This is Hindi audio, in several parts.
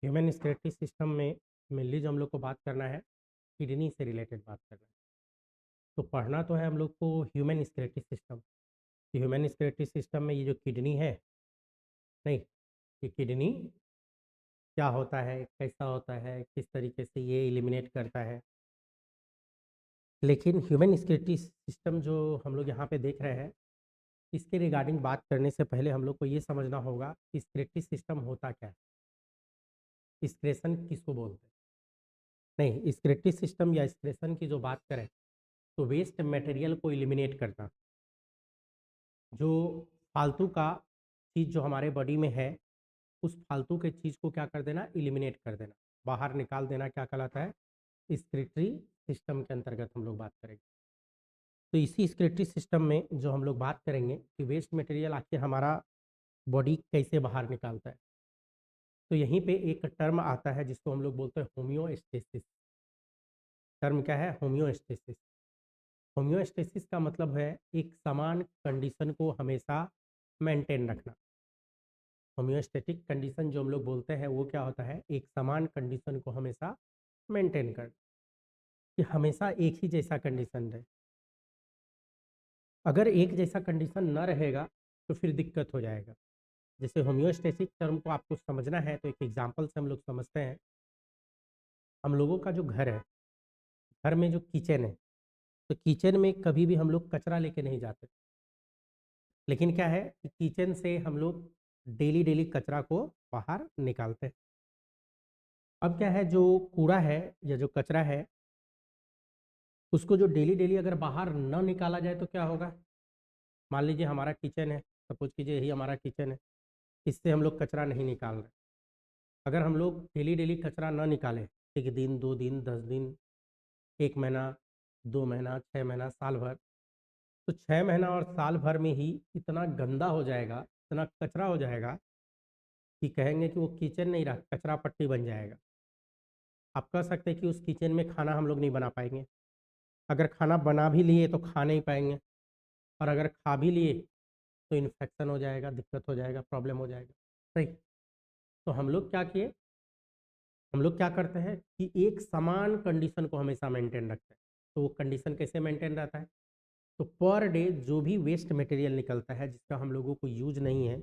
ह्यूमन स्क्लेटरी सिस्टम में मेनली जो हम लोग को बात करना है, किडनी से रिलेटेड बात करना है। तो पढ़ना तो है हम लोग को ह्यूमन स्क्लेटरी सिस्टम। ह्यूमन स्क्लेटरी सिस्टम में ये जो किडनी है, नहीं, ये किडनी क्या होता है, कैसा होता है, किस तरीके से ये एलिमिनेट करता है। लेकिन ह्यूमन स्क्लेटरी सिस्टम जो हम लोग यहाँ पे देख रहे हैं, इसके रिगार्डिंग बात करने से पहले हम लोग को ये समझना होगा कि स्क्लेटरी सिस्टम होता क्या है, स्क्रेशन किसको बोलते हैं। नहीं, स्क्लेटरी सिस्टम या स्क्रेशन की जो बात करें, तो वेस्ट मटेरियल को एलिमिनेट करना, जो फालतू का चीज़ जो हमारे बॉडी में है, उस फालतू के चीज़ को क्या कर देना, एलिमिनेट कर देना, बाहर निकाल देना, क्या कहलाता है, स्क्लेटरी सिस्टम के अंतर्गत हम लोग बात करेंगे। तो इसी स्क्लेटरी सिस्टम में जो हम लोग बात करेंगे कि वेस्ट मटेरियल आके हमारा बॉडी कैसे बाहर निकालता है। तो यहीं पे एक टर्म आता है जिसको हम लोग बोलते हैं होम्योस्टेसिस। टर्म क्या है, होम्योस्टेसिस। होम्योस्टेसिस का मतलब है एक समान कंडीशन को हमेशा मेंटेन रखना। होम्योस्टैटिक कंडीशन जो हम लोग बोलते हैं वो क्या होता है, एक समान कंडीशन को हमेशा मेंटेन करना, कि हमेशा एक ही जैसा कंडीशन रहे। अगर एक जैसा कंडीशन न रहेगा तो फिर दिक्कत हो जाएगा। जैसे होम्योस्टेटिक टर्म को आपको समझना है तो एक एग्जांपल से हम लोग समझते हैं। हम लोगों का जो घर है, घर में जो किचन है, तो किचन में कभी भी हम लोग कचरा लेके नहीं जाते। लेकिन क्या है कि किचन से हम लोग डेली डेली कचरा को बाहर निकालते हैं। अब क्या है, जो कूड़ा है या जो कचरा है, उसको जो डेली डेली अगर बाहर न निकाला जाए तो क्या होगा। मान लीजिए हमारा किचन है, सपोज कीजिए यही हमारा किचन है, इससे हम लोग कचरा नहीं निकाल रहे। अगर हम लोग डेली डेली कचरा न निकालें, एक दिन, 2 दिन, 10 दिन, 1 महीना, 2 महीना, 6 महीना, साल भर, तो 6 महीना और साल भर में ही इतना गंदा हो जाएगा, इतना कचरा हो जाएगा कि कहेंगे कि वो किचन नहीं रहा, कचरा पट्टी बन जाएगा। आप कह सकते हैं कि उस किचन में खाना हम लोग नहीं बना पाएंगे। अगर खाना बना भी लिए तो खा नहीं पाएंगे, और अगर खा भी लिए तो इन्फेक्शन हो जाएगा, दिक्कत हो जाएगा, प्रॉब्लम हो जाएगा। सही। तो हम लोग क्या किए, हम लोग क्या करते हैं कि एक समान कंडीशन को हमेशा मेंटेन रखते हैं। तो वो कंडीशन कैसे मेंटेन रहता है, तो पर डे जो भी वेस्ट मटेरियल निकलता है जिसका हम लोगों को यूज नहीं है,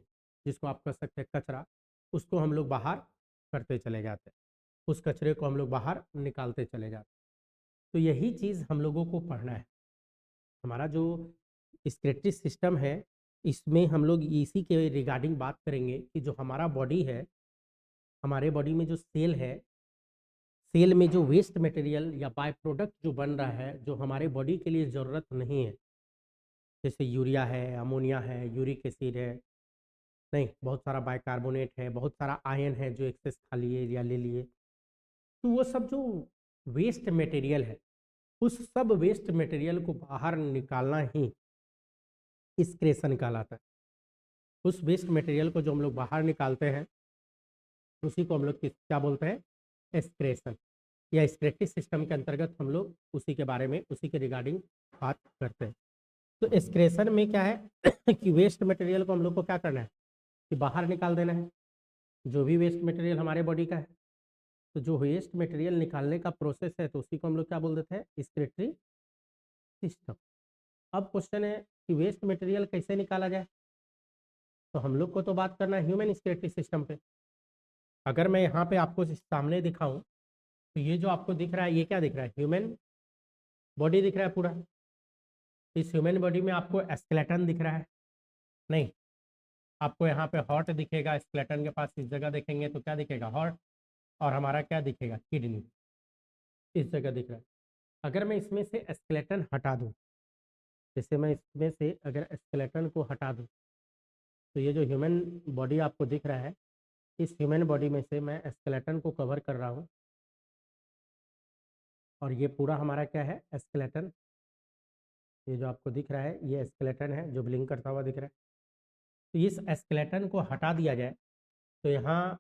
जिसको आप कह सकते हैं कचरा, उसको हम लोग बाहर करते चले जाते हैं, उस कचरे को हम लोग बाहर निकालते चले जाते हैं। तो यही चीज़ हम लोगों को पढ़ना है। हमारा जो स्क्लेटरी सिस्टम है, इसमें हम लोग इसी के रिगार्डिंग बात करेंगे कि जो हमारा बॉडी है, हमारे बॉडी में जो सेल है, सेल में जो वेस्ट मटेरियल या बाय प्रोडक्ट जो बन रहा है, जो हमारे बॉडी के लिए ज़रूरत नहीं है, जैसे यूरिया है, अमोनिया है, यूरिक एसिड है, नहीं, बहुत सारा बाइकार्बोनेट है, बहुत सारा आयन है जो एक्सेस खा लिए या ले लिए। तो वो सब जो वेस्ट मटेरियल है, उस सब वेस्ट मटेरियल को बाहर निकालना ही एक्सक्रेशन कहलाता है। उस वेस्ट मटेरियल को जो हम लोग बाहर निकालते हैं, उसी को हम लोग क्या बोलते हैं, एक्सक्रेशन। या एक्सक्रेटरी सिस्टम के अंतर्गत हम लोग उसी के बारे में, उसी के रिगार्डिंग बात करते हैं। तो एक्सक्रेशन में क्या है कि वेस्ट मटेरियल को हम लोग को क्या करना है, कि बाहर निकाल देना है, जो भी वेस्ट मटेरियल हमारे बॉडी का है। तो जो वेस्ट मटेरियल निकालने का प्रोसेस है, तो उसी को हम लोग क्या बोल देते हैं, एक्सक्रेटरी सिस्टम। अब क्वेश्चन है कि वेस्ट मटेरियल कैसे निकाला जाए, तो हम लोग को तो बात करना है ह्यूमन एक्सक्रेटरी सिस्टम पे। अगर मैं यहाँ पे आपको सामने दिखाऊं, तो ये जो आपको दिख रहा है, ये क्या दिख रहा है, ह्यूमन बॉडी दिख रहा है पूरा। इस ह्यूमन बॉडी में आपको स्केलेटन दिख रहा है, नहीं, आपको यहाँ पे हार्ट दिखेगा, स्केलेटन के पास इस जगह देखेंगे तो क्या दिखेगा, हार्ट, और हमारा क्या दिखेगा, किडनी, इस जगह दिख रहा है। अगर मैं इसमें से स्केलेटन हटा दूँ, जैसे मैं इसमें से अगर स्केलेटन को हटा दूँ, तो ये जो ह्यूमन बॉडी आपको दिख रहा है, इस ह्यूमन बॉडी में से मैं स्केलेटन को कवर कर रहा हूँ, और ये पूरा हमारा क्या है, स्केलेटन। ये जो आपको दिख रहा है ये स्केलेटन है जो ब्लिंक करता हुआ दिख रहा है। तो इस स्केलेटन को हटा दिया जाए तो यहाँ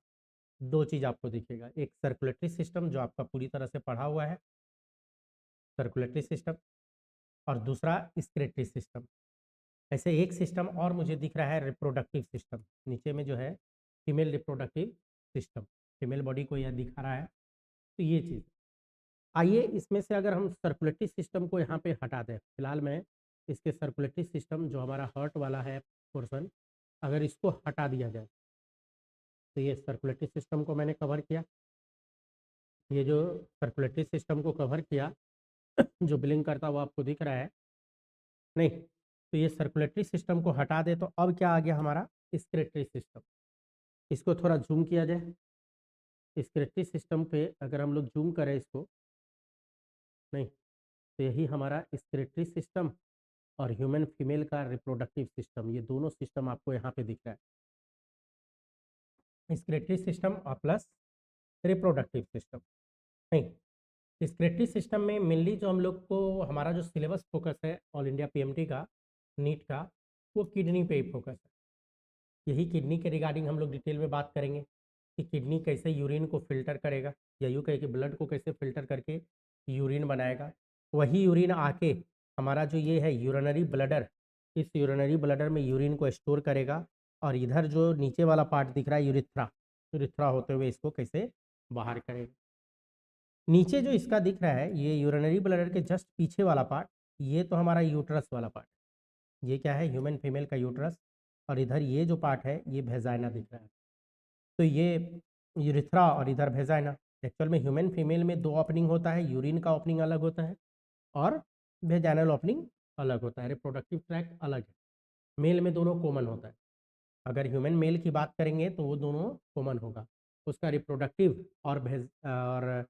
दो चीज़ आपको दिखेगा, एक सर्कुलेटरी सिस्टम जो आपका पूरी तरह से पढ़ा हुआ है, सर्कुलेटरी सिस्टम, और दूसरा एक्सक्रेटरी सिस्टम। ऐसे एक सिस्टम और मुझे दिख रहा है, रिप्रोडक्टिव सिस्टम, नीचे में जो है female reproductive system. Female body को यह दिखा रहा है। तो ये चीज़ आइए इसमें से अगर हम सर्कुलेटरी सिस्टम को यहाँ पे हटा दें, फिलहाल मैं इसके सर्कुलेटरी सिस्टम जो हमारा हार्ट वाला है पोर्शन, अगर इसको हटा दिया जाए तो ये सर्कुलेटरी सिस्टम को मैंने कवर किया। ये जो सर्कुलेटरी सिस्टम को कवर किया जो ब्लिंक करता हुआ आपको दिख रहा है, नहीं तो ये सर्कुलेटरी सिस्टम को हटा दे तो अब क्या आ गया हमारा एक्सक्रीटरी सिस्टम। इसको थोड़ा जूम किया जाए, एक्सक्रीटरी सिस्टम पे अगर हम लोग जूम करें इसको, नहीं तो यही हमारा एक्सक्रीटरी सिस्टम और ह्यूमन फीमेल का रिप्रोडक्टिव सिस्टम, ये दोनों सिस्टम आपको यहाँ पे दिख रहा है। एक्सक्रीटरी सिस्टम और प्लस रिप्रोडक्टिव सिस्टम। नहीं, एक्सक्रीटरी सिस्टम में मेनली जो हम लोग को हमारा जो सिलेबस फोकस है ऑल इंडिया पीएमटी का, नीट का, वो किडनी पे ही फोकस है। यही किडनी के रिगार्डिंग हम लोग डिटेल में बात करेंगे कि किडनी कैसे यूरिन को फिल्टर करेगा, या यूँ कहे कि ब्लड को कैसे फिल्टर करके यूरिन बनाएगा। वही यूरिन आके हमारा जो ये है यूरिनरी ब्लडर, इस यूरिनरी ब्लडर में यूरिन को स्टोर करेगा, और इधर जो नीचे वाला पार्ट दिख रहा है यूरिथ्रा, यूरिथ्रा होते हुए इसको कैसे बाहर करेगा। नीचे जो इसका दिख रहा है ये यूरिनरी ब्लडर के जस्ट पीछे वाला पार्ट, ये तो हमारा यूट्रस वाला पार्ट, ये क्या है ह्यूमन फीमेल का यूट्रस, और इधर ये जो पार्ट है ये वेजाइना दिख रहा है। तो ये यूरिथ्रा और इधर वेजाइना। एक्चुअल में ह्यूमन फीमेल में दो ओपनिंग होता है, यूरिन का ओपनिंग अलग होता है और वेजाइनल ओपनिंग अलग होता है, रिप्रोडक्टिव ट्रैक्ट अलग है। मेल में दोनों कॉमन होता है। अगर ह्यूमन मेल की बात करेंगे तो वो दोनों कॉमन होगा, उसका रिप्रोडक्टिव और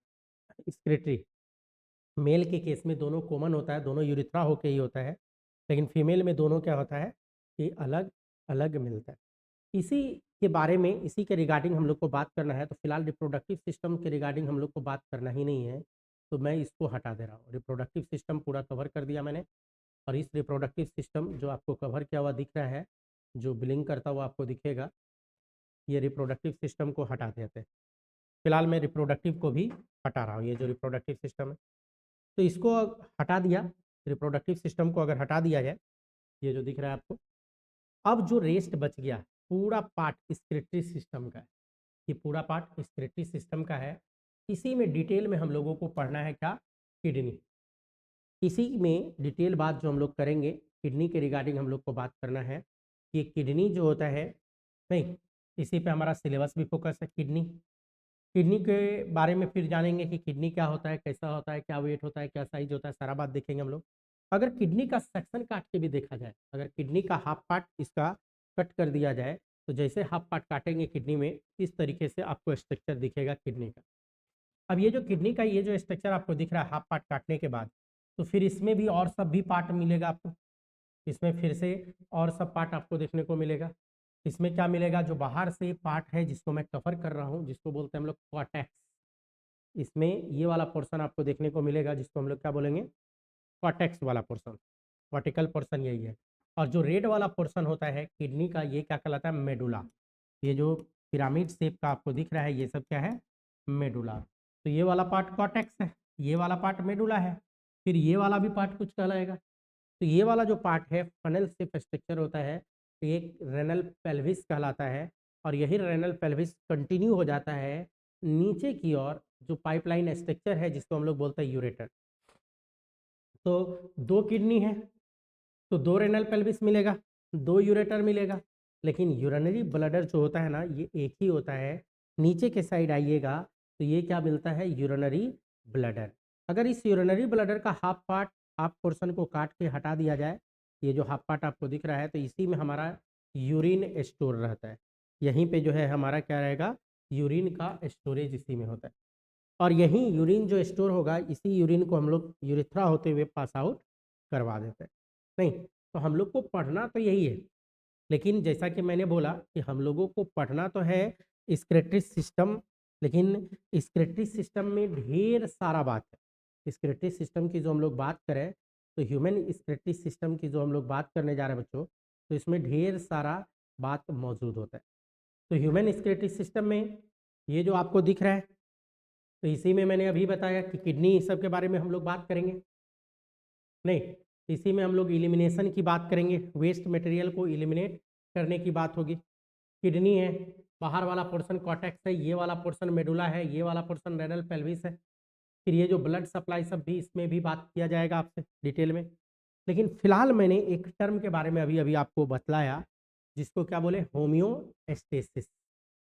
एक्सक्रीटरी मेल के केस में दोनों कॉमन होता है, दोनों यूरिथ्रा होके ही होता है, लेकिन फीमेल में दोनों क्या होता है कि अलग अलग मिलता है। इसी के बारे में, इसी के रिगार्डिंग हम लोग को बात करना है, तो फिलहाल रिप्रोडक्टिव सिस्टम के रिगार्डिंग हम लोग को बात करना ही नहीं है, तो मैं इसको हटा दे रहा हूँ। रिप्रोडक्टिव सिस्टम पूरा कवर कर दिया मैंने, और इस रिप्रोडक्टिव सिस्टम जो आपको कवर किया हुआ दिख रहा है, जो ब्लिंक करता हुआ आपको दिखेगा, ये रिप्रोडक्टिव सिस्टम को हटा देते हैं। फिलहाल मैं रिप्रोडक्टिव को भी हटा रहा हूँ, ये जो रिप्रोडक्टिव सिस्टम है, तो इसको हटा दिया। रिप्रोडक्टिव सिस्टम को अगर हटा दिया जाए, ये जो दिख रहा है आपको, अब जो रेस्ट बच गया पूरा पार्ट एक्सक्रीटरी सिस्टम का है, ये पूरा पार्ट एक्सक्रीटरी सिस्टम का है। इसी में डिटेल में हम लोगों को पढ़ना है क्या, किडनी। इसी में डिटेल बात जो हम लोग करेंगे किडनी के रिगार्डिंग हम लोग को बात करना है कि किडनी जो होता है, नहीं इसी पे हमारा सिलेबस भी फोकस है। किडनी, किडनी के बारे में फिर जानेंगे कि किडनी क्या होता है, कैसा होता है, क्या वेट होता है, क्या साइज होता है, सारा बात देखेंगे हम लोग। अगर किडनी का सेक्शन काट के भी देखा जाए, अगर किडनी का हाफ पार्ट इसका कट कर दिया जाए, तो जैसे हाफ पार्ट काटेंगे किडनी में, इस तरीके से आपको स्ट्रक्चर दिखेगा किडनी का। अब ये जो किडनी का ये जो स्ट्रक्चर आपको दिख रहा है हाफ पार्ट काटने के बाद, तो फिर इसमें भी और सब भी पार्ट मिलेगा आपको, इसमें फिर से और सब पार्ट आपको देखने को मिलेगा। इसमें क्या मिलेगा, जो बाहर से पार्ट है जिसको मैं कवर कर रहा हूँ, जिसको बोलते हैं हम लोग कॉर्टेक्स, इसमें ये वाला पोर्शन आपको देखने को मिलेगा जिसको हम लोग क्या बोलेंगे, कॉर्टेक्स वाला पोर्शन, वर्टिकल पोर्शन यही है। और जो रेड वाला पोर्शन होता है किडनी का, ये क्या कहलाता है, मेडुला। ये जो पिरामिड शेप का आपको दिख रहा है ये सब क्या है, मेडुला। तो ये वाला पार्ट कॉर्टेक्स है, ये वाला पार्ट मेडुला है, फिर ये वाला भी पार्ट कुछ कहलाएगा। तो ये वाला जो पार्ट है फनल शेप स्ट्रक्चर होता है, तो ये रेनल पेल्विस कहलाता है, और यही रेनल पेल्विस कंटिन्यू हो जाता है नीचे की ओर, जो पाइपलाइन स्ट्रक्चर है जिसको हम लोग बोलते हैं यूरेटर। तो दो किडनी है तो दो रेनल पेल्विस मिलेगा, दो यूरेटर मिलेगा, लेकिन यूरिनरी ब्लडर जो होता है ना ये एक ही होता है। नीचे के साइड आइएगा तो ये क्या मिलता है, यूरिनरी ब्लडर। अगर इस यूरिनरी ब्लडर का हाफ पार्ट, हाफ पोर्शन को काट के हटा दिया जाए, ये जो हाफ पार्ट आपको दिख रहा है, तो इसी में हमारा यूरिन स्टोर रहता है। यहीं पे जो है हमारा क्या रहेगा, यूरिन का स्टोरेज इसी में होता है, और यही यूरिन जो स्टोर होगा, इसी यूरिन को हम लोग यूरिथ्रा होते हुए पास आउट करवा देते हैं। नहीं तो हम लोग को पढ़ना तो यही है, लेकिन जैसा कि मैंने बोला कि हम लोगों को पढ़ना तो है एक्सक्रीटरी सिस्टम, लेकिन एक्सक्रीटरी सिस्टम में ढेर सारा बात है। एक्सक्रीटरी सिस्टम की जो हम लोग बात करें, तो ह्यूमन एक्सक्रीटरी सिस्टम की जो हम लोग बात करने जा रहे हैं बच्चों, तो इसमें ढेर सारा बात मौजूद होता है। तो ह्यूमन एक्सक्रीटरी सिस्टम में ये जो आपको दिख रहा है, तो इसी में मैंने अभी बताया कि किडनी इस सब के बारे में हम लोग बात करेंगे। नहीं, इसी में हम लोग इलिमिनेशन की बात करेंगे, वेस्ट मटेरियल को इलिमिनेट करने की बात होगी। किडनी है, बाहर वाला पोर्शन कॉर्टेक्स है, ये वाला पोर्शन मेडुला है, ये वाला पोर्शन रेनल पेल्विस है। फिर ये जो ब्लड सप्लाई सब भी इसमें भी बात किया जाएगा आपसे डिटेल में। लेकिन फिलहाल मैंने एक टर्म के बारे में अभी अभी आपको बतलाया, जिसको क्या बोले, होम्योस्टेसिस।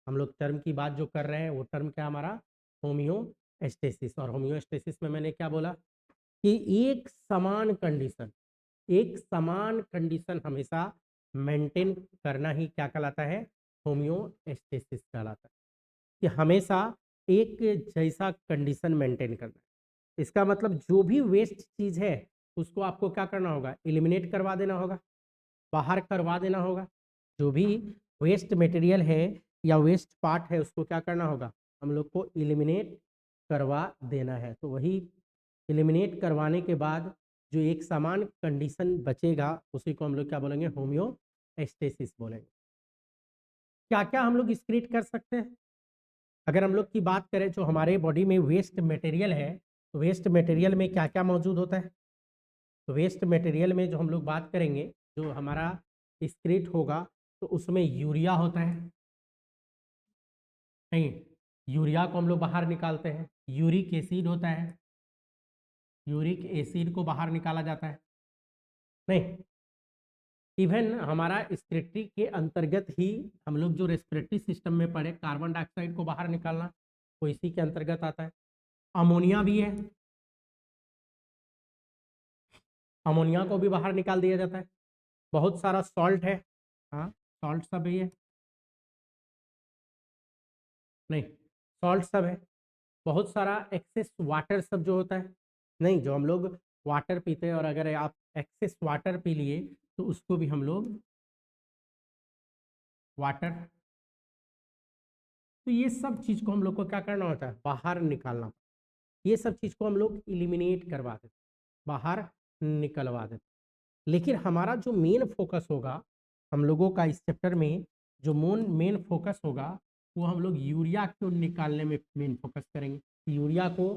हम लोग टर्म की बात जो कर रहे हैं वो टर्म क्या हमारा, होम्योस्टेसिस। और होम्योस्टेसिस में मैंने क्या बोला कि एक समान कंडीशन हमेशा मेंटेन करना ही क्या कहलाता है, होम्योस्टेसिस कहलाता है। कि हमेशा एक जैसा कंडीशन मेंटेन करना है। इसका मतलब जो भी वेस्ट चीज है उसको आपको क्या करना होगा, एलिमिनेट करवा देना होगा, बाहर करवा देना होगा। जो भी वेस्ट मटेरियल है या वेस्ट पार्ट है उसको क्या करना होगा, हम लोग को एलिमिनेट करवा देना है। तो वही एलिमिनेट करवाने के बाद जो एक समान कंडीशन बचेगा उसी को हम लोग क्या बोलेंगे, होम्योस्टेसिस बोलेंगे। क्या क्या हम लोग एक्सक्रीट कर सकते हैं, अगर हम लोग की बात करें जो हमारे बॉडी में वेस्ट मटेरियल है, तो वेस्ट मटेरियल में क्या क्या मौजूद होता है। तो वेस्ट मटेरियल में जो हम लोग बात करेंगे, जो हमारा एक्सक्रीट होगा, तो उसमें यूरिया होता है, नहीं, यूरिया को हम लोग बाहर निकालते हैं। यूरिक एसिड होता है, यूरिक एसिड को बाहर निकाला जाता है। नहीं, इवन हमारा रेस्पिरेटरी के अंतर्गत ही हम लोग जो रेस्पिरेटरी सिस्टम में पड़े कार्बन डाइऑक्साइड को बाहर निकालना, वो इसी के अंतर्गत आता है। अमोनिया भी है, अमोनिया को भी बाहर निकाल दिया जाता है। बहुत सारा सॉल्ट है, हाँ सॉल्ट सब भी है, नहीं सॉल्ट सब है। बहुत सारा एक्सेस वाटर सब जो होता है, नहीं जो हम लोग वाटर पीते हैं, और अगर आप एक्सेस वाटर पी लिए तो उसको भी हम लोग वाटर, तो ये सब चीज़ को हम लोग को क्या करना होता है, बाहर निकालना। ये सब चीज़ को हम लोग इलिमिनेट करवा देते, बाहर निकलवा देते। लेकिन हमारा जो मेन फोकस होगा हम लोगों का इस चैप्टर में, जो मेन फोकस होगा वो हम लोग यूरिया को निकालने में मेन फोकस करेंगे। यूरिया को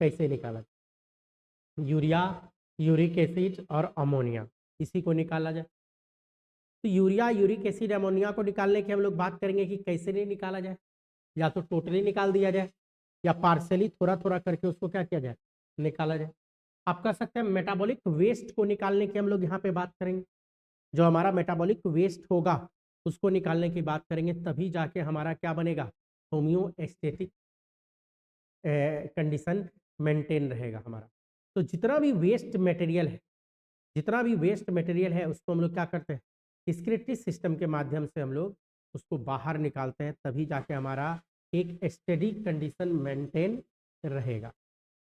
कैसे निकाला जाए, यूरिया, यूरिक एसिड और अमोनिया, इसी को निकाला जाए। तो यूरिया, यूरिक एसिड, अमोनिया को निकालने की हम लोग बात करेंगे कि कैसे नहीं निकाला जाए। या तो टोटली निकाल दिया जाए या पार्सली थोड़ा थोड़ा करके उसको क्या किया जाए, निकाला जाए। आप कह सकते हैं मेटाबॉलिक वेस्ट को निकालने की हम लोग यहाँ पे बात करेंगे। जो हमारा मेटाबॉलिक वेस्ट होगा उसको निकालने की बात करेंगे, तभी जाके हमारा क्या बनेगा, होम्योस्टेटिक कंडीशन मेंटेन रहेगा हमारा। तो जितना भी वेस्ट मटेरियल है, जितना भी वेस्ट मटेरियल है उसको हम लोग क्या करते हैं, एक्सक्रीटरी सिस्टम के माध्यम से हम लोग उसको बाहर निकालते हैं, तभी जाके हमारा एक स्टेडी कंडीशन मेंटेन रहेगा।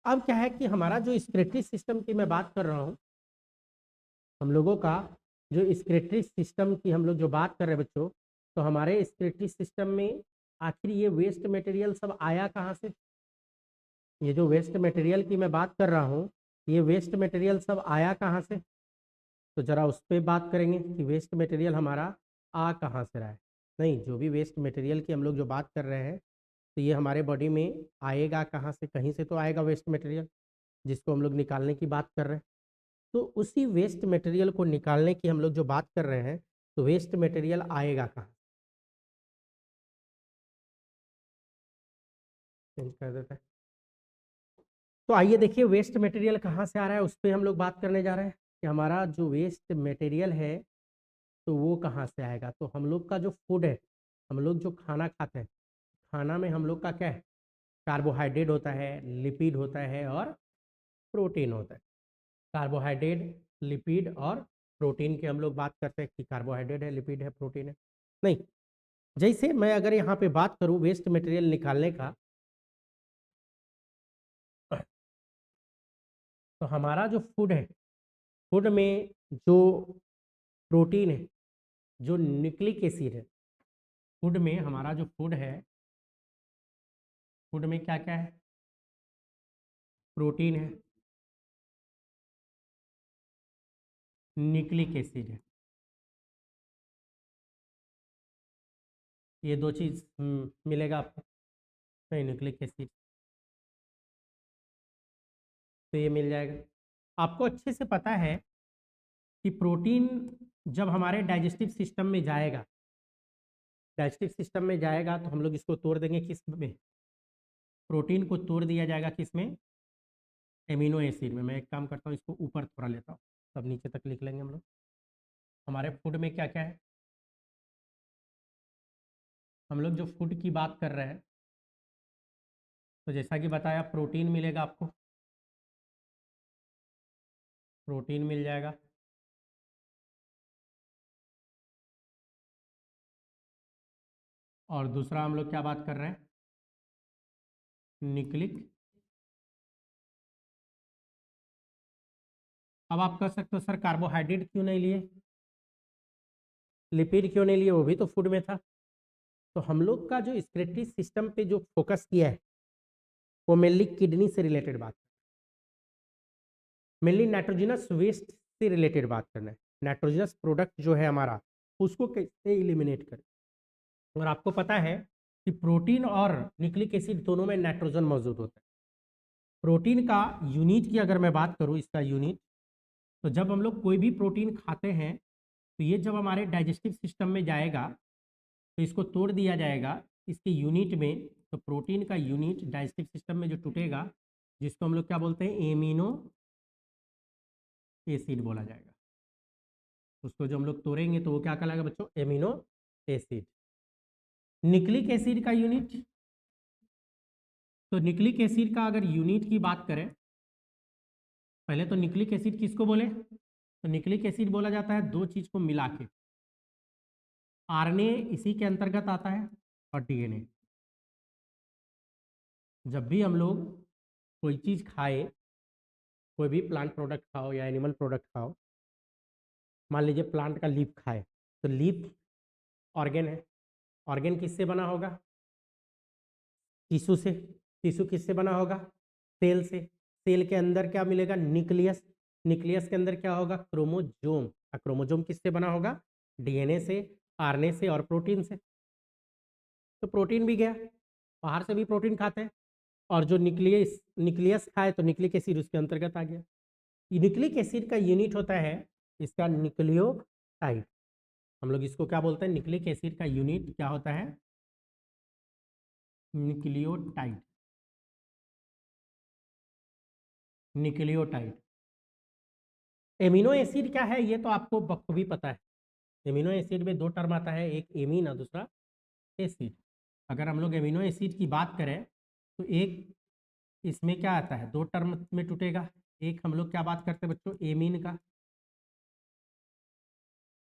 अब क्या है कि हमारा जो एक्सक्रीटरी सिस्टम की मैं बात कर रहा हूँ, हम लोगों का जो एक्सक्रीटरी सिस्टम की हम लोग जो बात कर रहे हैं बच्चों, तो हमारे एक्सक्रीटरी सिस्टम में आखिर ये वेस्ट मटेरियल सब आया कहाँ से। ये जो वेस्ट मटेरियल की मैं बात कर रहा हूँ, ये वेस्ट मटेरियल सब आया कहाँ से, तो ज़रा उस पर बात करेंगे कि वेस्ट मटेरियल हमारा आ कहाँ से रहा है। नहीं, जो भी वेस्ट मटेरियल की हम लोग जो बात कर रहे हैं, तो ये हमारे बॉडी में आएगा कहाँ से, कहीं से तो आएगा वेस्ट मटेरियल, जिसको हम लोग निकालने की बात कर रहे हैं। तो उसी वेस्ट मटेरियल को निकालने की हम लोग जो बात कर रहे हैं, तो वेस्ट मटेरियल आएगा कहाँ, चेंज कर देते हैं। तो आइए देखिए वेस्ट मटेरियल कहाँ से आ रहा है, उस पर हम लोग बात करने जा रहे हैं कि हमारा जो वेस्ट मटेरियल है तो वो कहाँ से आएगा। तो हम लोग का जो फूड है, हम लोग जो खाना खाते हैं, खाना में हम लोग का क्या है, कार्बोहाइड्रेट होता है, लिपिड होता है और प्रोटीन होता है। कार्बोहाइड्रेट, लिपिड और प्रोटीन की हम लोग बात करते हैं कि कार्बोहाइड्रेट है, लिपिड है, प्रोटीन है। नहीं, जैसे मैं अगर यहाँ पे बात करूँ वेस्ट मटेरियल निकालने का, तो हमारा जो फूड है, फूड में जो प्रोटीन है, जो न्यूक्लिक एसिड है, फूड में हमारा जो फूड है, फूड में क्या क्या है, प्रोटीन है, न्यूक्लिक एसिड है। ये दो चीज़ मिलेगा आपको, नहीं न्यूक्लिक एसिड, तो ये मिल जाएगा आपको। अच्छे से पता है कि प्रोटीन जब हमारे डाइजेस्टिव सिस्टम में जाएगा, डाइजेस्टिव सिस्टम में जाएगा तो हम लोग इसको तोड़ देंगे किस में, प्रोटीन को तोड़ दिया जाएगा किस में, एमिनो एसिड में। मैं एक काम करता हूँ, इसको ऊपर थोड़ा लेता हूँ, तब नीचे तक लिख लेंगे हम लोग। हमारे फूड में क्या क्या है, हम लोग जो फूड की बात कर रहे हैं, तो जैसा कि बताया प्रोटीन मिलेगा आपको, प्रोटीन मिल जाएगा, और दूसरा हम लोग क्या बात कर रहे हैं, न्यूक्लिक। अब आप कह सकते हो सर कार्बोहाइड्रेट क्यों नहीं लिए, लिपिड क्यों नहीं लिए, वो भी तो फूड में था। तो हम लोग का जो एक्सक्रीटरी सिस्टम पे जो फोकस किया है वो मेनली किडनी से रिलेटेड बात, मेनली नाइट्रोजनस वेस्ट से रिलेटेड बात करना है। नाइट्रोजनस प्रोडक्ट जो है हमारा, उसको कैसे एलिमिनेट करें। और आपको पता है कि प्रोटीन और न्यूक्लिक एसिड दोनों में नाइट्रोजन मौजूद होता है। प्रोटीन का यूनिट की अगर मैं बात करूं, इसका यूनिट, तो जब हम लोग कोई भी प्रोटीन खाते हैं तो ये जब हमारे डाइजेस्टिव सिस्टम में जाएगा तो इसको तोड़ दिया जाएगा इसके यूनिट में। तो प्रोटीन का यूनिट डाइजेस्टिव सिस्टम में जो टूटेगा, जिसको हम लोग क्या बोलते हैं, एमिनो एसिड बोला जाएगा। उसको जो हम लोग तोड़ेंगे तो वो क्या कहलाएगा बच्चों, एमिनो एसिड। न्यूक्लिक एसिड का यूनिट, तो न्यूक्लिक एसिड का अगर यूनिट की बात करें, पहले तो न्यूक्लिक एसिड किसको बोले, तो न्यूक्लिक एसिड बोला जाता है दो चीज को मिला के, आरएनए इसी के अंतर्गत आता है और डीएनए। जब भी हम लोग कोई चीज खाए, कोई भी प्लांट प्रोडक्ट खाओ या एनिमल प्रोडक्ट खाओ, मान लीजिए प्लांट का लीफ खाए, तो लीफ ऑर्गेन है, ऑर्गेन किससे बना होगा, टिश्यू से। टिश्यू किससे बना होगा, सेल से। सेल के अंदर क्या मिलेगा, न्यूक्लियस। न्यूक्लियस के अंदर क्या होगा, क्रोमोजोम। और क्रोमोजोम किससे बना होगा, डीएनए से, आरएनए से और प्रोटीन से। तो प्रोटीन भी गया, बाहर से भी प्रोटीन खाते हैं, और जो न्यूक्लियस न्यूक्लियस खाए तो न्यूक्लिक एसिड उसके अंतर्गत आ गया। न्यूक्लिक एसिड का यूनिट होता है इसका न्यूक्लियोटाइड। हम लोग इसको क्या बोलते हैं, न्यूक्लिक एसिड का यूनिट क्या होता है, न्यूक्लियोटाइड। न्यूक्लियोटाइड। एमिनो एसिड क्या है ये तो आपको बखूबी पता है। एमिनो एसिड में दो टर्म आता है, एक एमीन और दूसरा एसिड। अगर हम लोग एमिनो एसिड की बात करें तो एक इसमें क्या आता है, दो टर्म में टूटेगा। एक हम लोग क्या बात करते हैं बच्चों, एमीन का,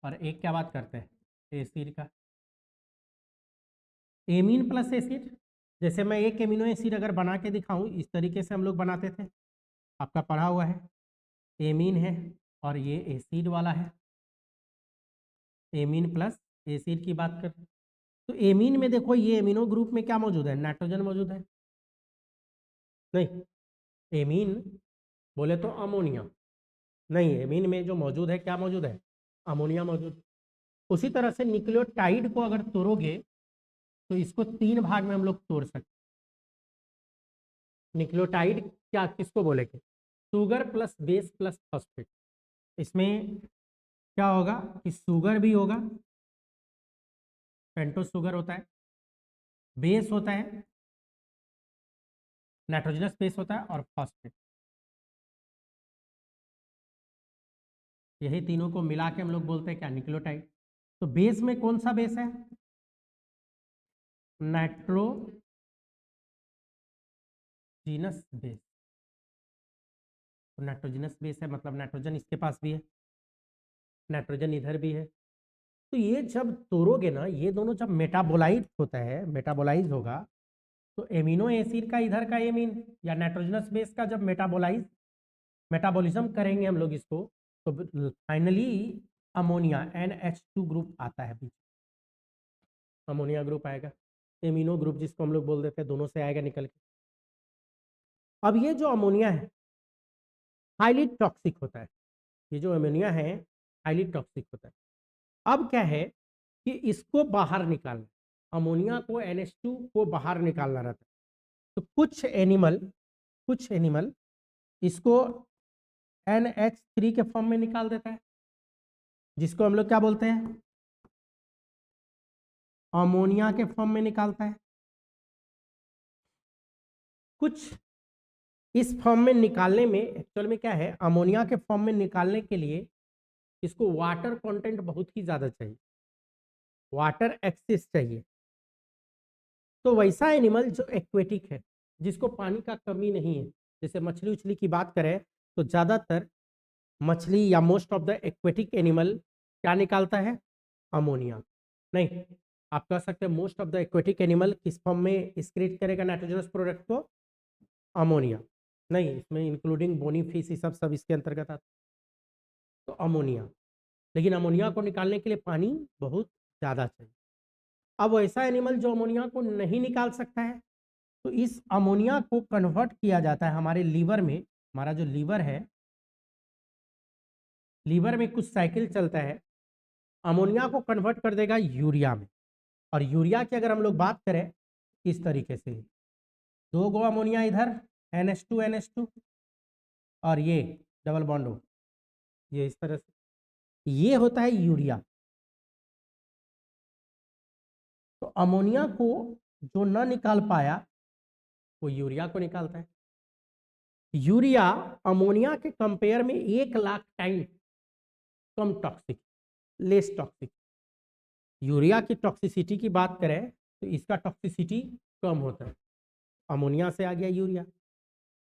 और एक क्या बात करते हैं, एसिड का। एमीन प्लस एसिड, जैसे मैं एक एमिनो एसिड अगर बना के दिखाऊं, इस तरीके से हम लोग बनाते थे, आपका पढ़ा हुआ है। एमीन है और ये एसिड वाला है, एमीन प्लस एसिड की बात कर। तो एमीन में देखो, ये एमिनो ग्रुप में क्या मौजूद है, नाइट्रोजन मौजूद है, नहीं। एमीन बोले तो अमोनिया, नहीं, एमीन में जो मौजूद है क्या मौजूद है, अमोनिया मौजूद। उसी तरह से न्यूक्लियोटाइड को अगर तोड़ोगे तो इसको तीन भाग में हम लोग तोड़ सकते। न्यूक्लियोटाइड क्या किसको बोलेंगे, sugar plus base plus phosphate. इसमें क्या होगा कि शुगर भी होगा, पेंटोस शुगर होता है, बेस होता है, नाइट्रोजनस बेस होता है, और फॉस्फेट। यही तीनों को मिला के हम लोग बोलते हैं क्या, न्यूक्लियोटाइड। तो बेस में कौन सा बेस है, नाइट्रोजीनस बेस। तो नाइट्रोजनस बेस है मतलब नाइट्रोजन इसके पास भी है, नाइट्रोजन इधर भी है। तो ये जब तोड़ोगे ना, ये दोनों जब मेटाबोलाइज होता है, मेटाबोलाइज होगा, तो एमिनो एसिड का इधर का एमीन या नाइट्रोजनस बेस का जब मेटाबॉलिज्म करेंगे हम लोग इसको, तो फाइनली अमोनिया NH2 ग्रुप आता है बीच, अमोनिया ग्रुप आएगा। एमिनो ग्रुप जिसको हम लोग बोल देते हैं, दोनों से आएगा निकल के। अब ये जो अमोनिया है हाईली टॉक्सिक होता है, ये जो अमोनिया है हाईली टॉक्सिक होता है। अब क्या है कि इसको बाहर निकालना, अमोनिया को NH2 को बाहर निकालना रहता है। तो कुछ एनिमल इसको NH3 के फॉर्म में निकाल देता है, जिसको हम लोग क्या बोलते हैं, अमोनिया के फॉर्म में निकालता है, कुछ इस फॉर्म में निकालने में एक्चुअल में क्या है, अमोनिया के फॉर्म में निकालने के लिए इसको वाटर कंटेंट बहुत ही ज्यादा चाहिए, वाटर एक्सेस चाहिए। तो वैसा एनिमल जो एक्वेटिक है, जिसको पानी का कमी नहीं है, जैसे मछली उछली की बात करें तो ज्यादातर मछली या most of the aquatic animal क्या निकालता है, अमोनिया। नहीं, आप कह सकते हैं most of the aquatic animal किस फॉर्म में एक्सक्रीट करेगा नाइट्रोजनस प्रोडक्ट को, अमोनिया। नहीं, इसमें इंक्लूडिंग बोनी फिश सब सब इसके अंतर्गत आता, तो अमोनिया। लेकिन अमोनिया को निकालने के लिए पानी बहुत ज़्यादा चाहिए। अब वैसा एनिमल जो अमोनिया को नहीं निकाल सकता है, तो इस अमोनिया को कन्वर्ट किया जाता है हमारे लीवर में। हमारा जो लीवर है, लीवर में कुछ साइकिल चलता है, अमोनिया को कन्वर्ट कर देगा यूरिया में। और यूरिया की अगर हम लोग बात करें इस तरीके से, 2 गो अमोनिया इधर NH2 NH2 और ये डबल बॉन्ड हो, ये इस तरह से, ये होता है यूरिया। तो अमोनिया को जो ना निकाल पाया वो यूरिया को निकालता है। यूरिया अमोनिया के कंपेयर में 1,00,000 टाइम कम टॉक्सिक, लेस टॉक्सिक। यूरिया की टॉक्सिसिटी की बात करें तो इसका टॉक्सिसिटी कम होता है, अमोनिया से आ गया यूरिया।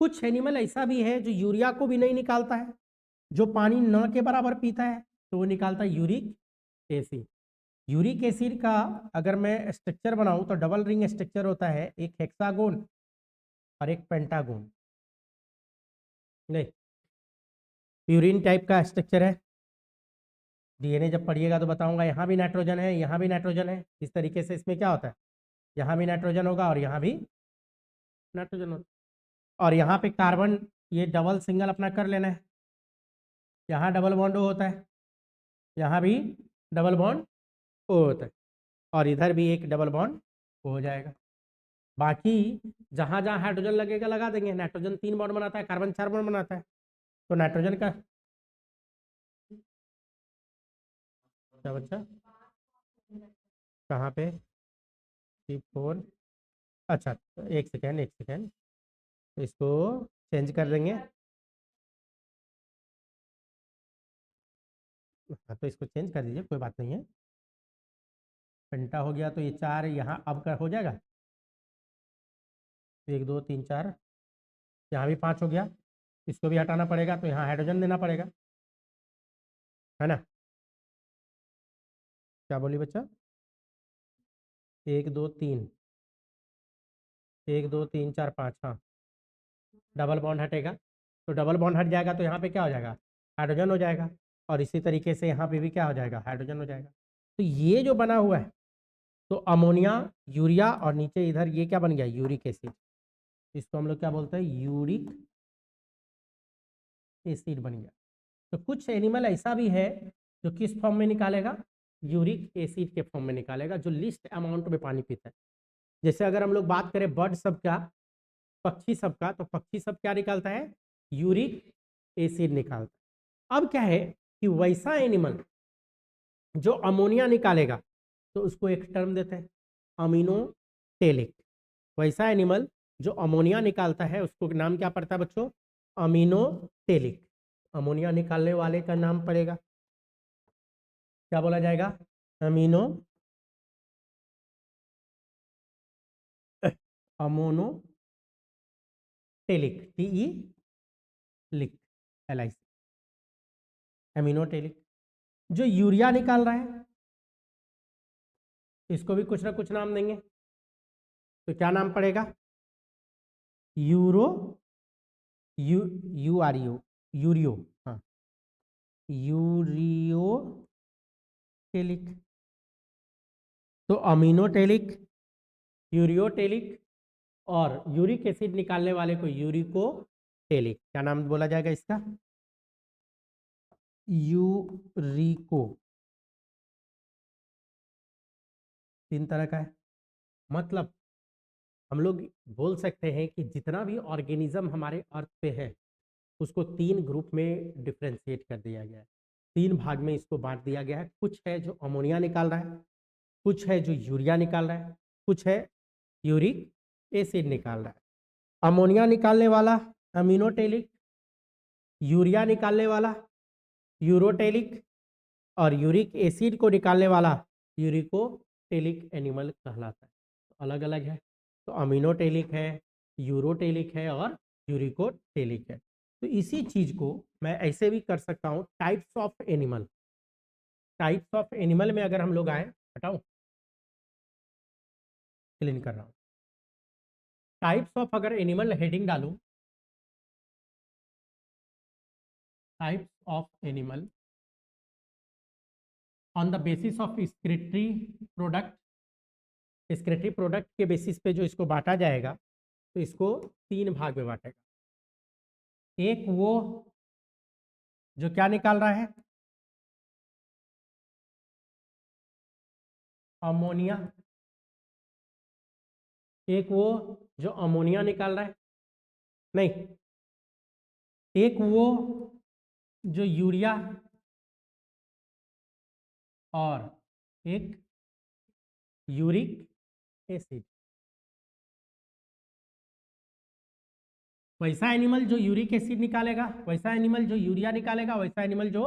कुछ एनिमल ऐसा भी है जो यूरिया को भी नहीं निकालता है, जो पानी न के बराबर पीता है, तो वो निकालता है यूरिक एसिड। यूरिक एसिड का अगर मैं स्ट्रक्चर बनाऊं तो डबल रिंग स्ट्रक्चर होता है, एक हेक्सागोन और एक पेंटागोन। नहीं, प्यूरिन टाइप का स्ट्रक्चर है। डीएनए जब पढ़िएगा तो बताऊंगा, यहाँ भी नाइट्रोजन है, यहाँ भी नाइट्रोजन है। इस तरीके से इसमें क्या होता है, यहाँ भी नाइट्रोजन होगा और यहाँ भी नाइट्रोजन होगा। और यहाँ पे कार्बन, ये डबल सिंगल अपना कर लेना है, यहाँ डबल बॉन्ड O होता है, यहाँ भी डबल बॉन्ड O होता है, और इधर भी एक डबल बॉन्ड हो जाएगा। बाकी जहाँ जहाँ हाइड्रोजन लगेगा लगा देंगे। नाइट्रोजन 3 बॉन्ड बनाता है, कार्बन 4 बॉन्ड बनाता है, तो नाइट्रोजन का क्या बच्चा, कहाँ पे, C4। अच्छा, एक सेकेंड एक सेकेंड, इसको चेंज कर देंगे। हाँ, तो इसको चेंज कर दीजिए, कोई बात नहीं है। पेंटा हो गया तो ये 4 यहाँ अब का हो जाएगा, 1 2 3 4, यहाँ भी 5 हो गया। इसको भी हटाना पड़ेगा तो यहाँ हाइड्रोजन देना पड़ेगा, है ना। क्या बोली बच्चा, 1 2 3, 1 2 3 4 5, हाँ, डबल बॉन्ड हटेगा। तो डबल बॉन्ड हट जाएगा तो यहाँ पे क्या हो जाएगा, हाइड्रोजन हो जाएगा। और इसी तरीके से यहाँ पे भी क्या हो जाएगा, हाइड्रोजन हो जाएगा। तो ये जो बना हुआ है, तो अमोनिया, यूरिया और नीचे इधर ये क्या बन गया, यूरिक एसिड। इसको हम लोग क्या बोलते हैं, यूरिक एसिड बन गया। तो कुछ एनिमल ऐसा भी है जो किस फॉर्म में निकालेगा, यूरिक एसिड के फॉर्म में निकालेगा, जो लिस्ट अमाउंट में पानी पीता है। जैसे अगर हम लोग बात करें बर्ड सब का, पक्षी सब का, तो पक्षी सब क्या निकालता है, यूरिक एसिड निकालता है। अब क्या है कि वैसा एनिमल जो अमोनिया निकालेगा तो उसको एक टर्म देते हैं, अमीनोटेलिक। वैसा एनिमल जो अमोनिया निकालता है उसको नाम क्या पड़ता है बच्चों, अमीनोटेलिक। अमोनिया निकालने वाले का नाम पड़ेगा, क्या बोला जाएगा, अमीनो अमोनोटेलिक, TE लिक, LIC, अमीनोटेलिक। जो यूरिया निकाल रहा है इसको भी कुछ ना कुछ नाम देंगे, तो क्या नाम पड़ेगा, यूरो, URIO, यूरियो, हाँ, यूरियोटेलिक। तो अमीनोटेलिक, यूरियोटेलिक और यूरिक एसिड निकालने वाले को यूरिकोटेलिक। क्या नाम बोला जाएगा इसका, यूरिको। 3 तरह का है। मतलब हम लोग बोल सकते हैं कि जितना भी ऑर्गेनिज्म हमारे अर्थ पे है उसको 3 ग्रुप में डिफ्रेंशिएट कर दिया गया है, 3 भाग में इसको बांट दिया गया है। कुछ है जो अमोनिया निकाल रहा है, कुछ है जो यूरिया निकाल रहा है, कुछ है यूरिक एसिड निकाल रहा है। अमोनिया निकालने वाला अमीनोटेलिक, यूरिया निकालने वाला यूरोटेलिक, और यूरिक एसिड को निकालने वाला यूरिकोटेलिक एनिमल कहलाता है। तो अलग अलग है, तो अमीनोटेलिक है, यूरोटेलिक है और यूरिकोटेलिक है। तो इसी चीज को मैं ऐसे भी कर सकता हूँ, types of animal. Types of animal में अगर हम लोग आए, हटाओ क्लीन कर रहा हूँ, टाइप्स ऑफ अगर एनिमल हेडिंग डालूं, types of animal on the basis of excretory product, excretory product के बेसिस पे जो इसको बांटा जाएगा, तो इसको 3 भाग में बांटेगा। एक वो जो क्या निकाल रहा है, अमोनिया। एक वो जो अमोनिया निकाल रहा है, नहीं, एक वो जो यूरिया, और एक यूरिक एसिड। वैसा एनिमल जो यूरिक एसिड निकालेगा, वैसा एनिमल जो यूरिया निकालेगा, वैसा एनिमल जो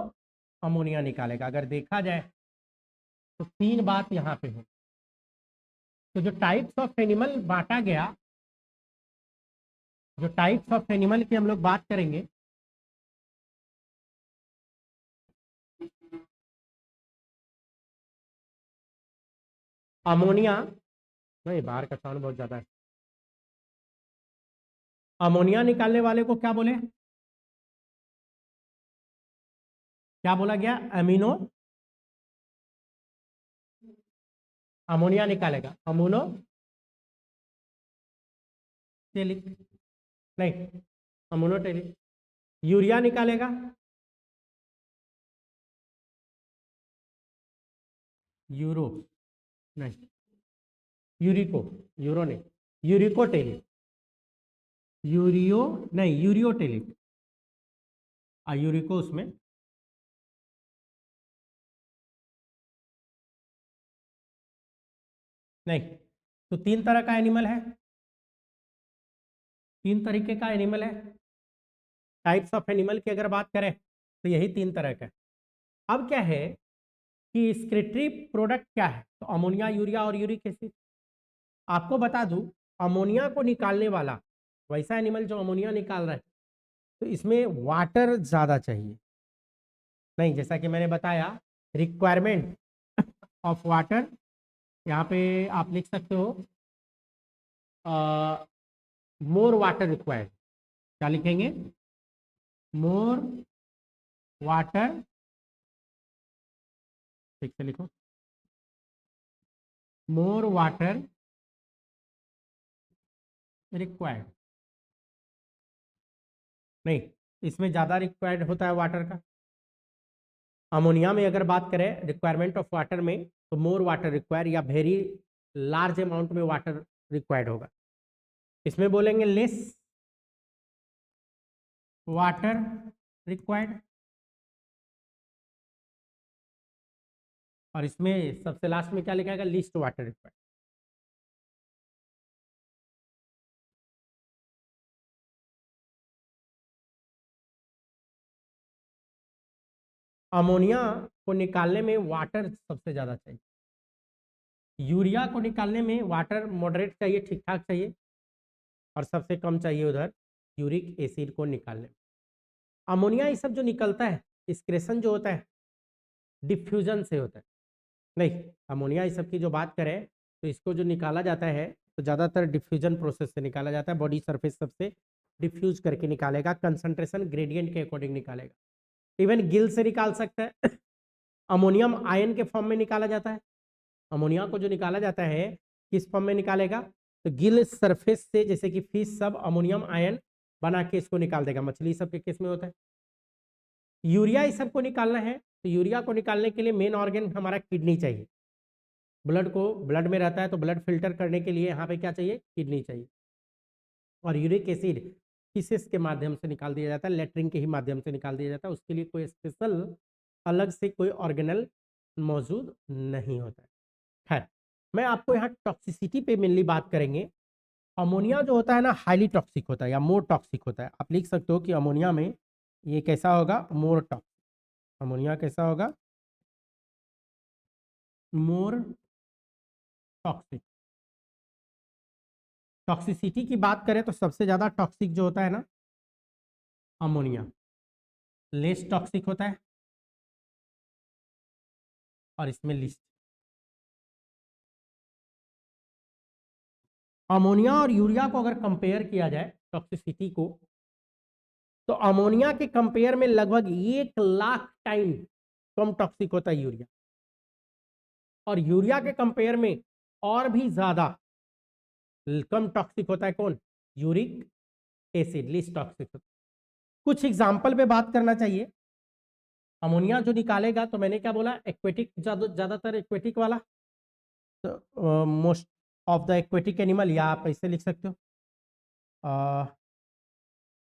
अमोनिया निकालेगा। अगर देखा जाए तो 3 बात यहाँ पे हो। तो जो टाइप्स ऑफ एनिमल बांटा गया, जो टाइप्स ऑफ एनिमल की हम लोग बात करेंगे, अमोनिया, नहीं बाहर का साउंड बहुत ज्यादा है। अमोनिया निकालने वाले को क्या बोले, क्या बोला गया, अमीनो, अमोनिया निकालेगा अमोनो टेलिक, नहीं अमोनोटेलिक। यूरिया निकालेगा यूरो, नहीं यूरिको, यूरो नहीं, यूरिकोटेलिक, यूरियो नहीं यूरियोटेलिक, यूरिको उसमें। नहीं, तो 3 तरह का एनिमल है, 3 तरीके का एनिमल है। टाइप्स ऑफ एनिमल की अगर बात करें तो यही 3 तरह का है। अब क्या है कि एक्सक्रीटरी प्रोडक्ट क्या है, तो अमोनिया, यूरिया और यूरिक एसिड। आपको बता दूं, अमोनिया को निकालने वाला वैसा एनिमल जो अमोनिया निकाल रहा है, तो इसमें वाटर ज़्यादा चाहिए। नहीं, जैसा कि मैंने बताया, रिक्वायरमेंट ऑफ वाटर, यहाँ पे आप लिख सकते हो मोर वाटर रिक्वायर्ड। क्या लिखेंगे, मोर वाटर, ठीक से लिखो, मोर वाटर रिक्वायर्ड। नहीं, इसमें ज़्यादा रिक्वायर्ड होता है वाटर का। अमोनिया में अगर बात करें रिक्वायरमेंट ऑफ वाटर में, तो मोर वाटर रिक्वायर या वेरी लार्ज अमाउंट में वाटर रिक्वायर्ड होगा। इसमें बोलेंगे लेस वाटर रिक्वायर्ड, और इसमें सबसे लास्ट में क्या लिखा है, लीस्ट वाटर रिक्वायर्ड। अमोनिया को निकालने में वाटर सबसे ज़्यादा चाहिए, यूरिया को निकालने में वाटर मॉडरेट चाहिए, ठीक ठाक चाहिए, और सबसे कम चाहिए उधर यूरिक एसिड को निकालने में। अमोनिया ये सब जो निकलता है, एक्सक्रेशन जो होता है डिफ्यूजन से होता है। नहीं, अमोनिया ये सब की जो बात करें तो इसको जो निकाला जाता है तो ज़्यादातर डिफ्यूजन प्रोसेस से निकाला जाता है। बॉडी सरफेस सबसे डिफ्यूज करके निकालेगा, कंसंट्रेशन ग्रेडियंट के अकॉर्डिंग निकालेगा। इवन गिल से निकाल सकता है अमोनियम आयन के फॉर्म में निकाला जाता है। अमोनिया को जो निकाला जाता है किस फॉर्म में निकालेगा, तो गिल सरफेस से, जैसे कि फिश सब अमोनियम आयन बना के इसको निकाल देगा, मछली सब के केस में होता है। यूरिया इस सबको निकालना है, तो यूरिया को निकालने के लिए मेन ऑर्गन हमारा किडनी चाहिए। ब्लड को, ब्लड में रहता है तो ब्लड फिल्टर करने के लिए यहाँ पे क्या चाहिए, किडनी चाहिए। और यूरिक एसिड फीसेस के माध्यम से निकाल दिया जाता है, लेटरिन के ही माध्यम से निकाल दिया जाता है। उसके लिए कोई स्पेशल अलग से कोई ऑर्गेनल मौजूद नहीं होता है। खैर, मैं आपको यहाँ टॉक्सिसिटी पे मेनली बात करेंगे। अमोनिया जो होता है ना हाईली टॉक्सिक होता है या मोर टॉक्सिक होता है। आप लिख सकते हो कि अमोनिया में ये कैसा होगा, मोर टॉक्सिक। अमोनिया कैसा होगा, मोर टॉक्सिक। टॉक्सिसिटी की बात करें तो सबसे ज्यादा टॉक्सिक जो होता है ना अमोनिया, लेस टॉक्सिक होता है और इसमें लिस्ट। अमोनिया और यूरिया को अगर कंपेयर किया जाए टॉक्सिसिटी को, तो अमोनिया के कंपेयर में लगभग 1 लाख टाइम कम टॉक्सिक होता है यूरिया, और यूरिया के कंपेयर में और भी ज्यादा कम टॉक्सिक होता है कौन, यूरिक एसिड, लिस्ट टॉक्सिक होता है। कुछ एग्जाम्पल पे बात करना चाहिए। अमोनिया जो निकालेगा, तो मैंने क्या बोला, एक्वेटिक, ज्यादातर एक्वेटिक वाला, तो most of the aquatic animal, या आप ऐसे लिख सकते हो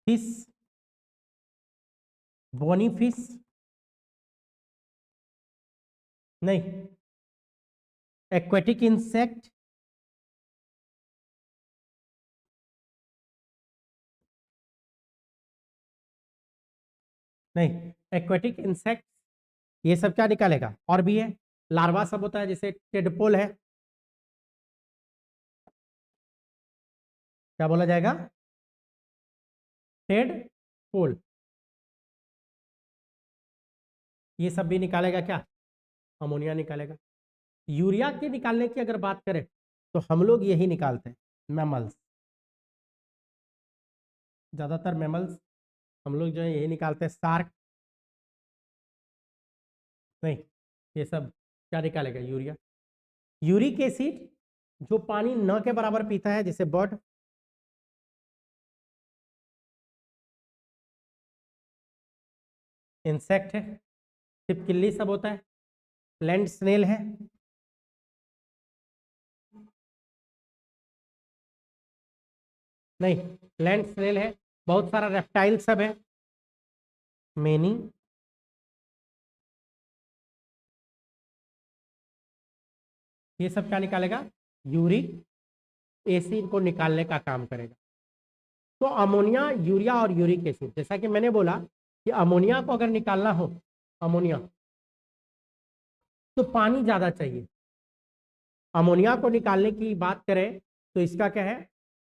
फिश, बोनी फिश, नहीं, एक्वेटिक इंसेक्ट, नहीं, एक्वेटिक इंसेक्ट, ये सब क्या निकालेगा, और भी है, लार्वा सब होता है, जैसे टेडपोल है, क्या बोला जाएगा, टेडपोल, ये सब भी निकालेगा क्या, अमोनिया निकालेगा। यूरिया के निकालने की अगर बात करें तो हम लोग यही निकालते हैं, मैमल्स, ज्यादातर मैमल्स हम लोग जो है यही निकालते हैं, शार्क, नहीं, ये सब क्या निकालेगा, यूरिया। यूरिक एसिड जो पानी न के बराबर पीता है, जैसे बर्ड, इंसेक्ट है, छिपकली सब होता है, लैंड स्नेल है, नहीं, लैंड स्नेल है, बहुत सारा रेप्टाइल सब है, मेनी, ये सब क्या निकालेगा, यूरिक एसिड को निकालने का काम करेगा। तो अमोनिया, यूरिया और यूरिक एसिड, जैसा कि मैंने बोला कि अमोनिया को अगर निकालना हो, अमोनिया, तो पानी ज्यादा चाहिए। अमोनिया को निकालने की बात करें तो इसका क्या है,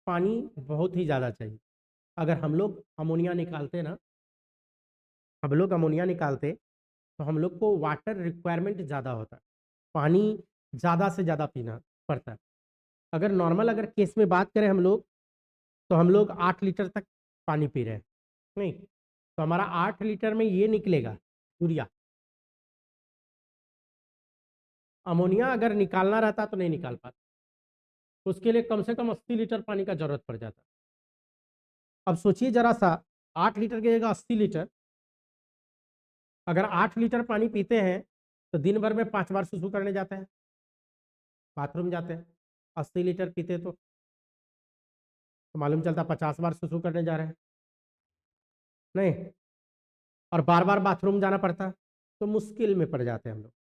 पानी बहुत ही ज्यादा चाहिए। अगर हम लोग अमोनिया निकालते ना, हम लोग अमोनिया निकालते तो हम लोग को वाटर रिक्वायरमेंट ज़्यादा होता है, पानी ज़्यादा से ज़्यादा पीना पड़ता है। अगर नॉर्मल अगर केस में बात करें हम लोग, तो हम लोग 8 लीटर तक पानी पी रहे हैं, नहीं, तो हमारा 8 लीटर में ये निकलेगा यूरिया। अमोनिया अगर निकालना रहता तो नहीं निकाल पाता, उसके लिए कम से कम 80 लीटर पानी का जरूरत पड़ जाता। अब सोचिए जरा सा, 8 लीटर की जगह 80 लीटर, अगर 8 लीटर पानी पीते हैं तो दिन भर में 5 बार सुसु करने जाते हैं, बाथरूम जाते हैं। 80 लीटर पीते तो मालूम चलता 50 बार सुसु करने जा रहे हैं, नहीं, और बार बार बाथरूम जाना पड़ता, तो मुश्किल में पड़ जाते हैं हम लोग,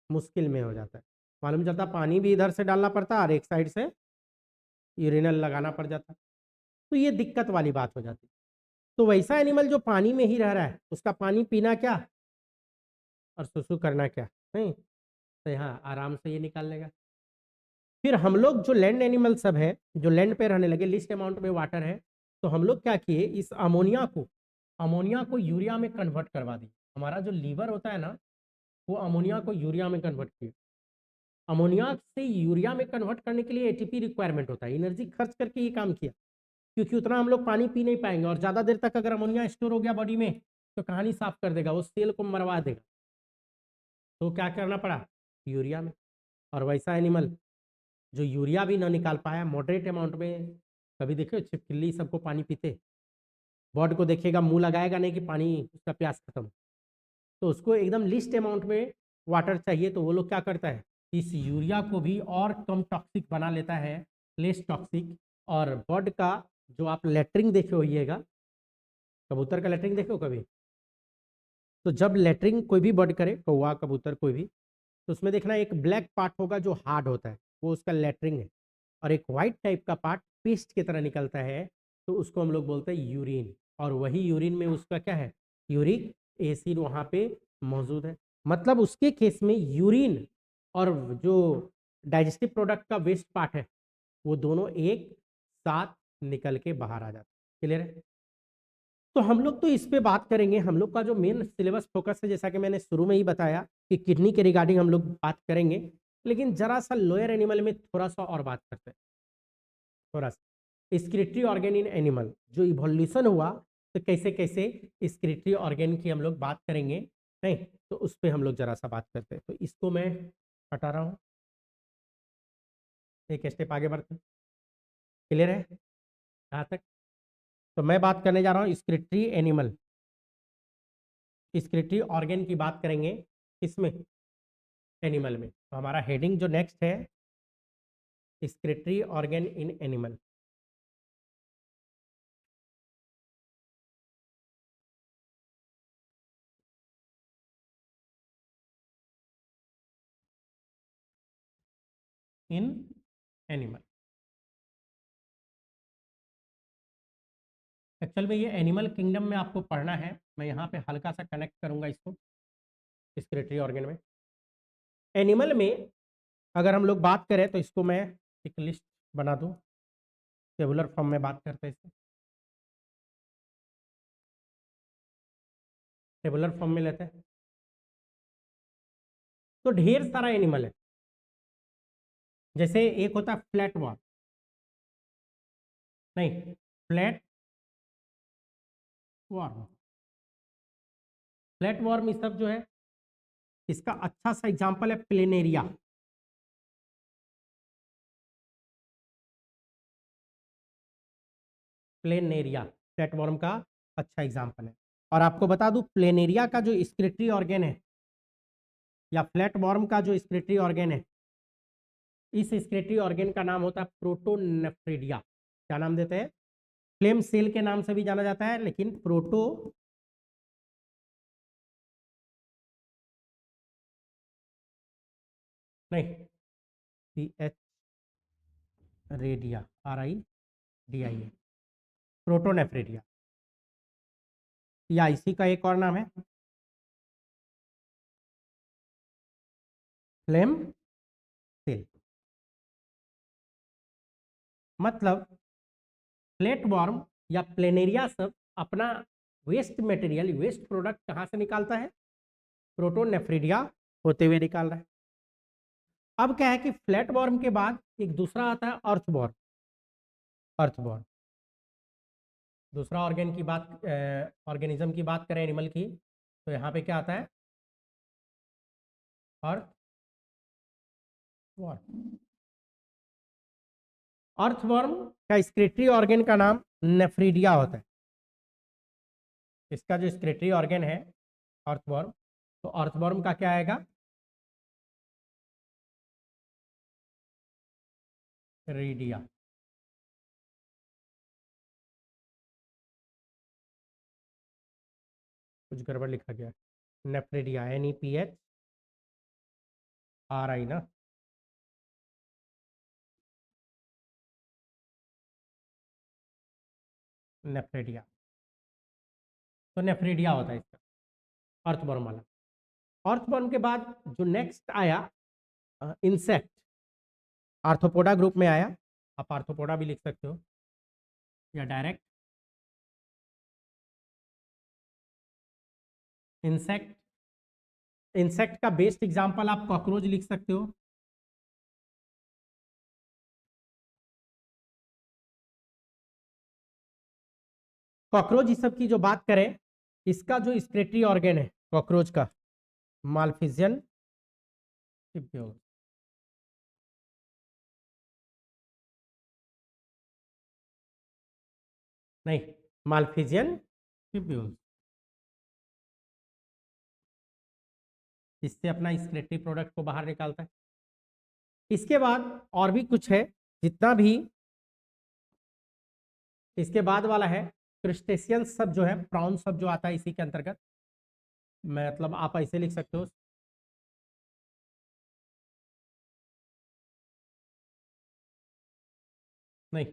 मुश्किल में हो जाता है। मालूम चलता पानी भी इधर से डालना पड़ता और एक साइड से यूरिनल लगाना पड़ जाता, तो ये दिक्कत वाली बात हो जाती। तो वैसा एनिमल जो पानी में ही रह रहा है, उसका पानी पीना क्या और सुसु करना क्या, नहीं, तो यहाँ आराम से ये निकाल लेगा। फिर हम लोग जो लैंड एनिमल सब है, जो लैंड पे रहने लगे, लिस्ट अमाउंट में वाटर है, तो हम लोग क्या किए, इस अमोनिया को यूरिया में कन्वर्ट करवा दिए। हमारा जो लीवर होता है ना, वो अमोनिया को यूरिया में कन्वर्ट किया। अमोनिया से यूरिया में कन्वर्ट करने के लिए एटीपी रिक्वायरमेंट होता है, एनर्जी खर्च करके ये काम किया, क्योंकि उतना हम लोग पानी पी नहीं पाएंगे, और ज़्यादा देर तक अगर अमोनिया स्टोर हो गया बॉडी में तो कहानी साफ कर देगा, वो सेल को मरवा देगा। तो क्या करना पड़ा, यूरिया में। और वैसा एनिमल जो यूरिया भी ना निकाल पाया, मॉडरेट अमाउंट में, कभी देखो छिपकली सबको पानी पीते, बॉड को देखेगा, मुंह लगाएगा नहीं कि पानी, उसका प्यास खत्म, तो उसको एकदम लिस्ट अमाउंट में वाटर चाहिए, तो वो लोग क्या करता है, इस यूरिया को भी और कम टॉक्सिक बना लेता है, लेस टॉक्सिक। और बर्ड का जो आप लेटरिंग देखे होइएगा, कबूतर का लेटरिंग देखे हो कभी, तो जब लेटरिंग कोई भी बर्ड करे, कौवा, कबूतर, कोई भी, तो उसमें देखना एक ब्लैक पार्ट होगा जो हार्ड होता है, वो उसका लेटरिन है, और एक वाइट टाइप का पार्ट पेस्ट की तरह निकलता है, तो उसको हम लोग बोलते हैं यूरिन। और वही यूरिन में उसका क्या है, यूरिक एसिड वहाँ पे मौजूद है। मतलब उसके केस में यूरिन और जो डाइजेस्टिव प्रोडक्ट का वेस्ट पार्ट है, वो दोनों एक साथ निकल के बाहर आ जाते हैं। क्लियर है? तो हम लोग तो इस पे बात करेंगे, हम लोग का जो मेन सिलेबस फोकस है, जैसा कि मैंने शुरू में ही बताया कि किडनी के रिगार्डिंग हम लोग बात करेंगे, लेकिन जरा सा लोअर एनिमल में थोड़ा सा और बात करते हैं। थोड़ा सा स्क्रिटरी ऑर्गेन इन एनिमल जो इवोल्यूशन हुआ, तो कैसे कैसे स्क्रिटरी ऑर्गेन की हम लोग बात करेंगे, नहीं तो उस पर हम लोग जरा सा बात करते हैं। तो इसको मैं हटा रहा हूँ, एक स्टेप आगे बढ़ते हैं। क्लियर है यहाँ तक? तो मैं बात करने जा रहा हूँ स्क्रिटरी एनिमल, स्क्रिटरी ऑर्गेन की बात करेंगे किसमें, एनिमल में। तो हमारा हेडिंग जो नेक्स्ट है, excretory organ in animal. In animal, actual में ये एनिमल किंगडम में आपको पढ़ना है, मैं यहाँ पे हल्का सा कनेक्ट करूँगा इसको स्क्रिटरी ऑर्गेन में। एनिमल में अगर हम लोग बात करें तो इसको मैं एक लिस्ट बना दूँ, टेबुलर फॉर्म में बात करते हैं, इसको टेबुलर फॉर्म में लेते हैं। तो ढेर सारा एनिमल है, जैसे एक होता है फ्लैट वॉर्म, नहीं फ्लैट वॉर्म, फ्लैट वॉर्म ये सब जो है, इसका अच्छा सा एग्जांपल है प्लेनेरिया। प्लेनेरिया फ्लैटवर्म का अच्छा एग्जाम्पल है। और आपको बता दूं प्लेनेरिया का जो स्क्रिटरी ऑर्गेन है, या फ्लैटवर्म का जो स्क्रिटरी ऑर्गेन है, इस स्क्रिटरी ऑर्गेन का नाम होता है प्रोटोनेफ्रिडिया। क्या नाम देते हैं? फ्लेम सेल के नाम से भी जाना जाता है, लेकिन प्रोटो नहीं, सी एच रेडिया, RIDIA, प्रोटोनेफ्रिडिया, या इसी का एक और नाम है फ्लेम सेल। मतलब फ्लैटवर्म या प्लेनेरिया सब अपना वेस्ट मटेरियल, वेस्ट प्रोडक्ट कहाँ से निकालता है? प्रोटोनेफ्रिडिया होते हुए निकाल रहा है। अब क्या है कि फ्लैटवर्म के बाद एक दूसरा आता है अर्थवर्म। अर्थवर्म दूसरा ऑर्गेन की बात, ऑर्गेनिज्म की बात करें एनिमल की, तो यहाँ पे क्या आता है? अर्थवर्म। अर्थवर्म का स्क्रिटरी ऑर्गेन का नाम नेफ्रिडिया होता है। इसका जो स्क्रिटरी ऑर्गेन है अर्थवर्म, तो अर्थवर्म का क्या आएगा? रीडिया। कुछ गड़बड़ लिखा गया, नेफ्रिडिया, NEPHRI ना, नेफ्रिडिया। तो नेफ्रिडिया होता है इसका अर्थवर्म वाला। अर्थवर्म के बाद जो नेक्स्ट आया इंसेक्ट, आर्थ्रोपोडा ग्रुप में आया। आप आर्थ्रोपोडा भी लिख सकते हो, या डायरेक्ट इंसेक्ट। इंसेक्ट का बेस्ट एग्जांपल आप कॉकरोच लिख सकते हो। कॉकरोच इस सब की जो बात करें, इसका जो स्क्रेटरी ऑर्गेन है कॉकरोच का, मालफिजियन ट्यूब्यूल। नहीं, मालफिजियन ट्यूब्यूल, इससे अपना स्क्रेटरी प्रोडक्ट को बाहर निकालता है। इसके बाद और भी कुछ है, जितना भी इसके बाद वाला है क्रिस्टेशियन सब जो है, प्रॉन सब जो आता है इसी के अंतर्गत, मतलब आप ऐसे लिख सकते हो नहीं।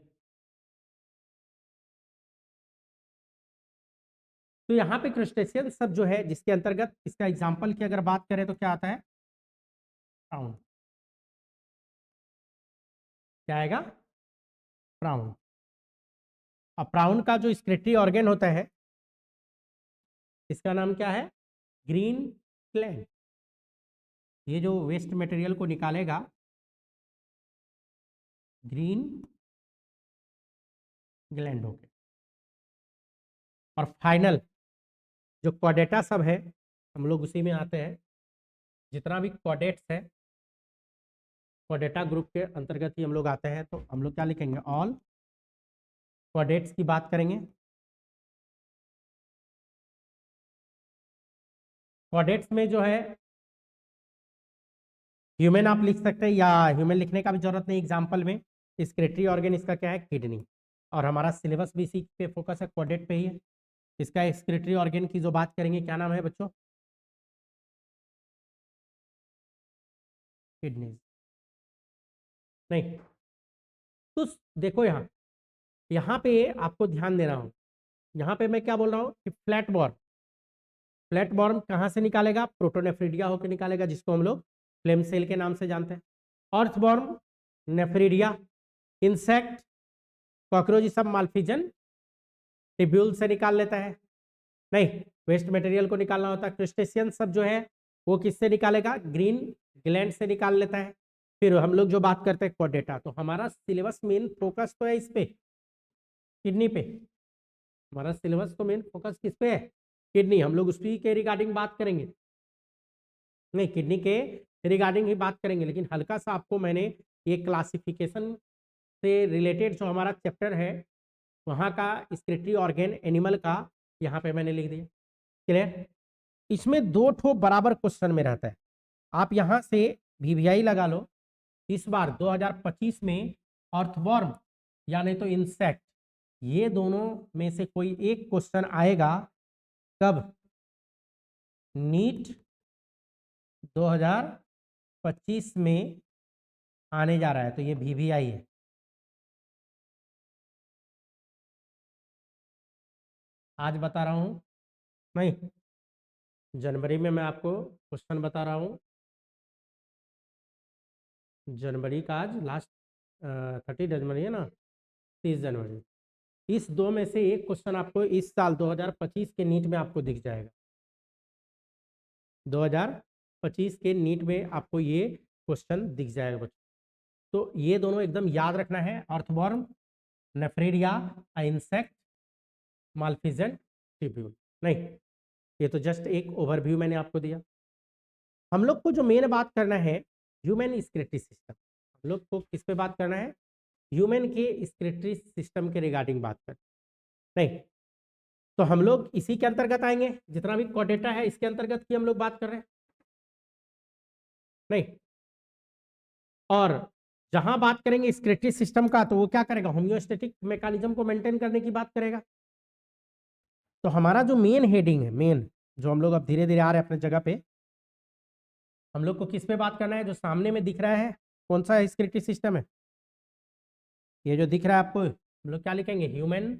तो यहाँ पे क्रुस्टेशियन सब जो है जिसके अंतर्गत इसका एग्जाम्पल की अगर बात करें तो क्या आता है? प्राउन। क्या आएगा? प्राउन। अब प्राउन का जो स्क्रेटरी ऑर्गेन होता है इसका नाम क्या है? Green gland. ये जो वेस्ट मटेरियल को निकालेगा ग्रीन ग्लैंड हो गया। और फाइनल जो क्वाडेटा सब है हम लोग उसी में आते हैं। जितना भी क्वाडेट्स है क्वाडेटा ग्रुप के अंतर्गत ही हम लोग आते हैं। तो हम लोग क्या लिखेंगे? ऑल क्वाडेट्स की बात करेंगे। क्वाडेट्स में जो है ह्यूमन आप लिख सकते हैं, या ह्यूमन लिखने का भी जरूरत नहीं एग्जाम्पल में। स्क्रेटरी ऑर्गन इसका क्या है? किडनी। और हमारा सिलेबस भी इसी पे फोकस है, क्वाडेट पे ही है। इसका स्क्रेटरी ऑर्गन की जो बात करेंगे क्या नाम है बच्चों? किडनी। नहीं। तो देखो यहाँ यहाँ पे आपको ध्यान देना हो। यहाँ पे मैं क्या बोल रहा हूँ कि फ्लैट बॉर्म। फ्लैट बॉर्म कहाँ से निकालेगा? प्रोटोनेफ्रिडिया होकर निकालेगा, जिसको हम लोग फ्लेम सेल के नाम से जानते हैं। अर्थबॉर्म नेफ्रिडिया। इंसेक्ट कॉकरोच सब माल्फिजन टिब्यूल से निकाल लेता है। नहीं, वेस्ट मटेरियल को निकालना होता है। क्रुस्टेशियन सब जो है वो किससे निकालेगा? ग्रीन ग्लैंड से निकाल लेता है। फिर हम लोग जो बात करते हैं क्वाडेटा, तो हमारा सिलेबस मेन फोकस तो है इस पे, किडनी पे। हमारा सिलेबस तो मेन फोकस किस पे है? किडनी। हम लोग उसी के रिगार्डिंग बात करेंगे। नहीं, किडनी के रिगार्डिंग ही बात करेंगे, लेकिन हल्का सा आपको मैंने ये क्लासिफिकेशन से रिलेटेड जो हमारा चैप्टर है वहाँ का स्क्रेटरी ऑर्गेन एनिमल का यहाँ पे मैंने लिख दिया। क्लियर? इसमें दो ठो बराबर क्वेश्चन में रहता है। आप यहाँ से वीवीआई लगा लो। इस बार 2025 में अर्थवॉर्म यानी तो इंसेक्ट, ये दोनों में से कोई एक क्वेश्चन आएगा। कब? नीट 2025 में आने जा रहा है। तो ये वीवीआई है। आज बता रहा हूँ? नहीं, जनवरी में मैं आपको क्वेश्चन बता रहा हूँ। जनवरी का आज लास्ट 30 जनवरी है ना, 30 जनवरी। इस दो में से एक क्वेश्चन आपको इस साल 2025 के नीट में आपको दिख जाएगा। 2025 के नीट में आपको ये क्वेश्चन दिख जाएगा बच्चों। तो ये दोनों एकदम याद रखना है। Earthworm nephridia, insect Malpighian tubule. नहीं, ये तो जस्ट एक ओवरव्यू मैंने आपको दिया। हम लोग को जो मेन बात करना है ह्यूमन स्क्रेटरी सिस्टम। हम लोग को किस पे बात करना है? ह्यूमन के स्क्रेटरी सिस्टम के रिगार्डिंग बात कर। नहीं, तो हम लोग इसी के अंतर्गत आएंगे। जितना भी क्वाड्रेटा है इसके अंतर्गत की हम लोग बात कर रहे हैं। नहीं, और जहां बात करेंगे स्क्रेटरी सिस्टम का तो वो क्या करेगा? होम्योस्टेटिक मैकेनिज्म को मेंटेन करने की बात करेगा। तो हमारा जो मेन हेडिंग है, मेन जो हम लोग अब धीरे धीरे आ रहे हैं अपने जगह पे, हम लोग को किस पे बात करना है? जो सामने में दिख रहा है कौन सा स्क्रेटरी सिस्टम है? ये जो दिख रहा है आपको, हम लोग क्या लिखेंगे? Human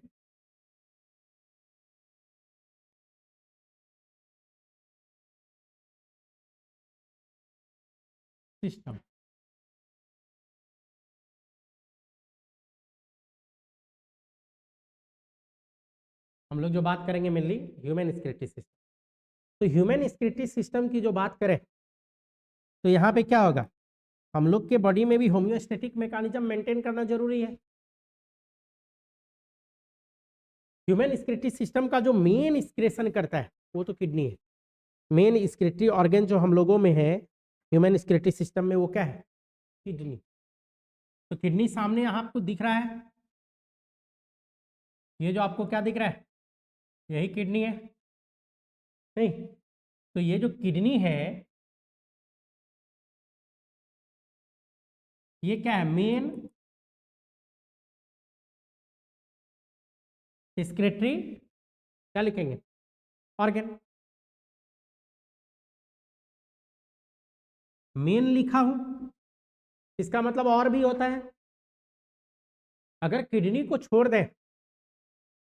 system. हम लोग जो बात करेंगे मेनली ह्यूमन स्क्रेटरी सिस्टम। तो ह्यूमन स्क्रेटरी सिस्टम की जो बात करें तो यहाँ पे क्या होगा? हम लोग के बॉडी में भी होम्योस्टेटिक मैकेनिज्म मेंटेन करना जरूरी है। ह्यूमन स्क्रेटरी सिस्टम का जो मेन स्क्रेशन करता है वो तो किडनी है। मेन स्क्रेटरी ऑर्गन जो हम लोगों में है ह्यूमन स्क्रेटरी सिस्टम में, वो क्या है? किडनी। तो किडनी सामने यहाँ आपको दिख रहा है। ये जो आपको क्या दिख रहा है? यही किडनी है। नहीं, तो ये जो किडनी है ये क्या है? मेन स्क्रेटरी क्या लिखेंगे? ऑर्गन। मेन लिखा हूं इसका मतलब और भी होता है। अगर किडनी को छोड़ दें,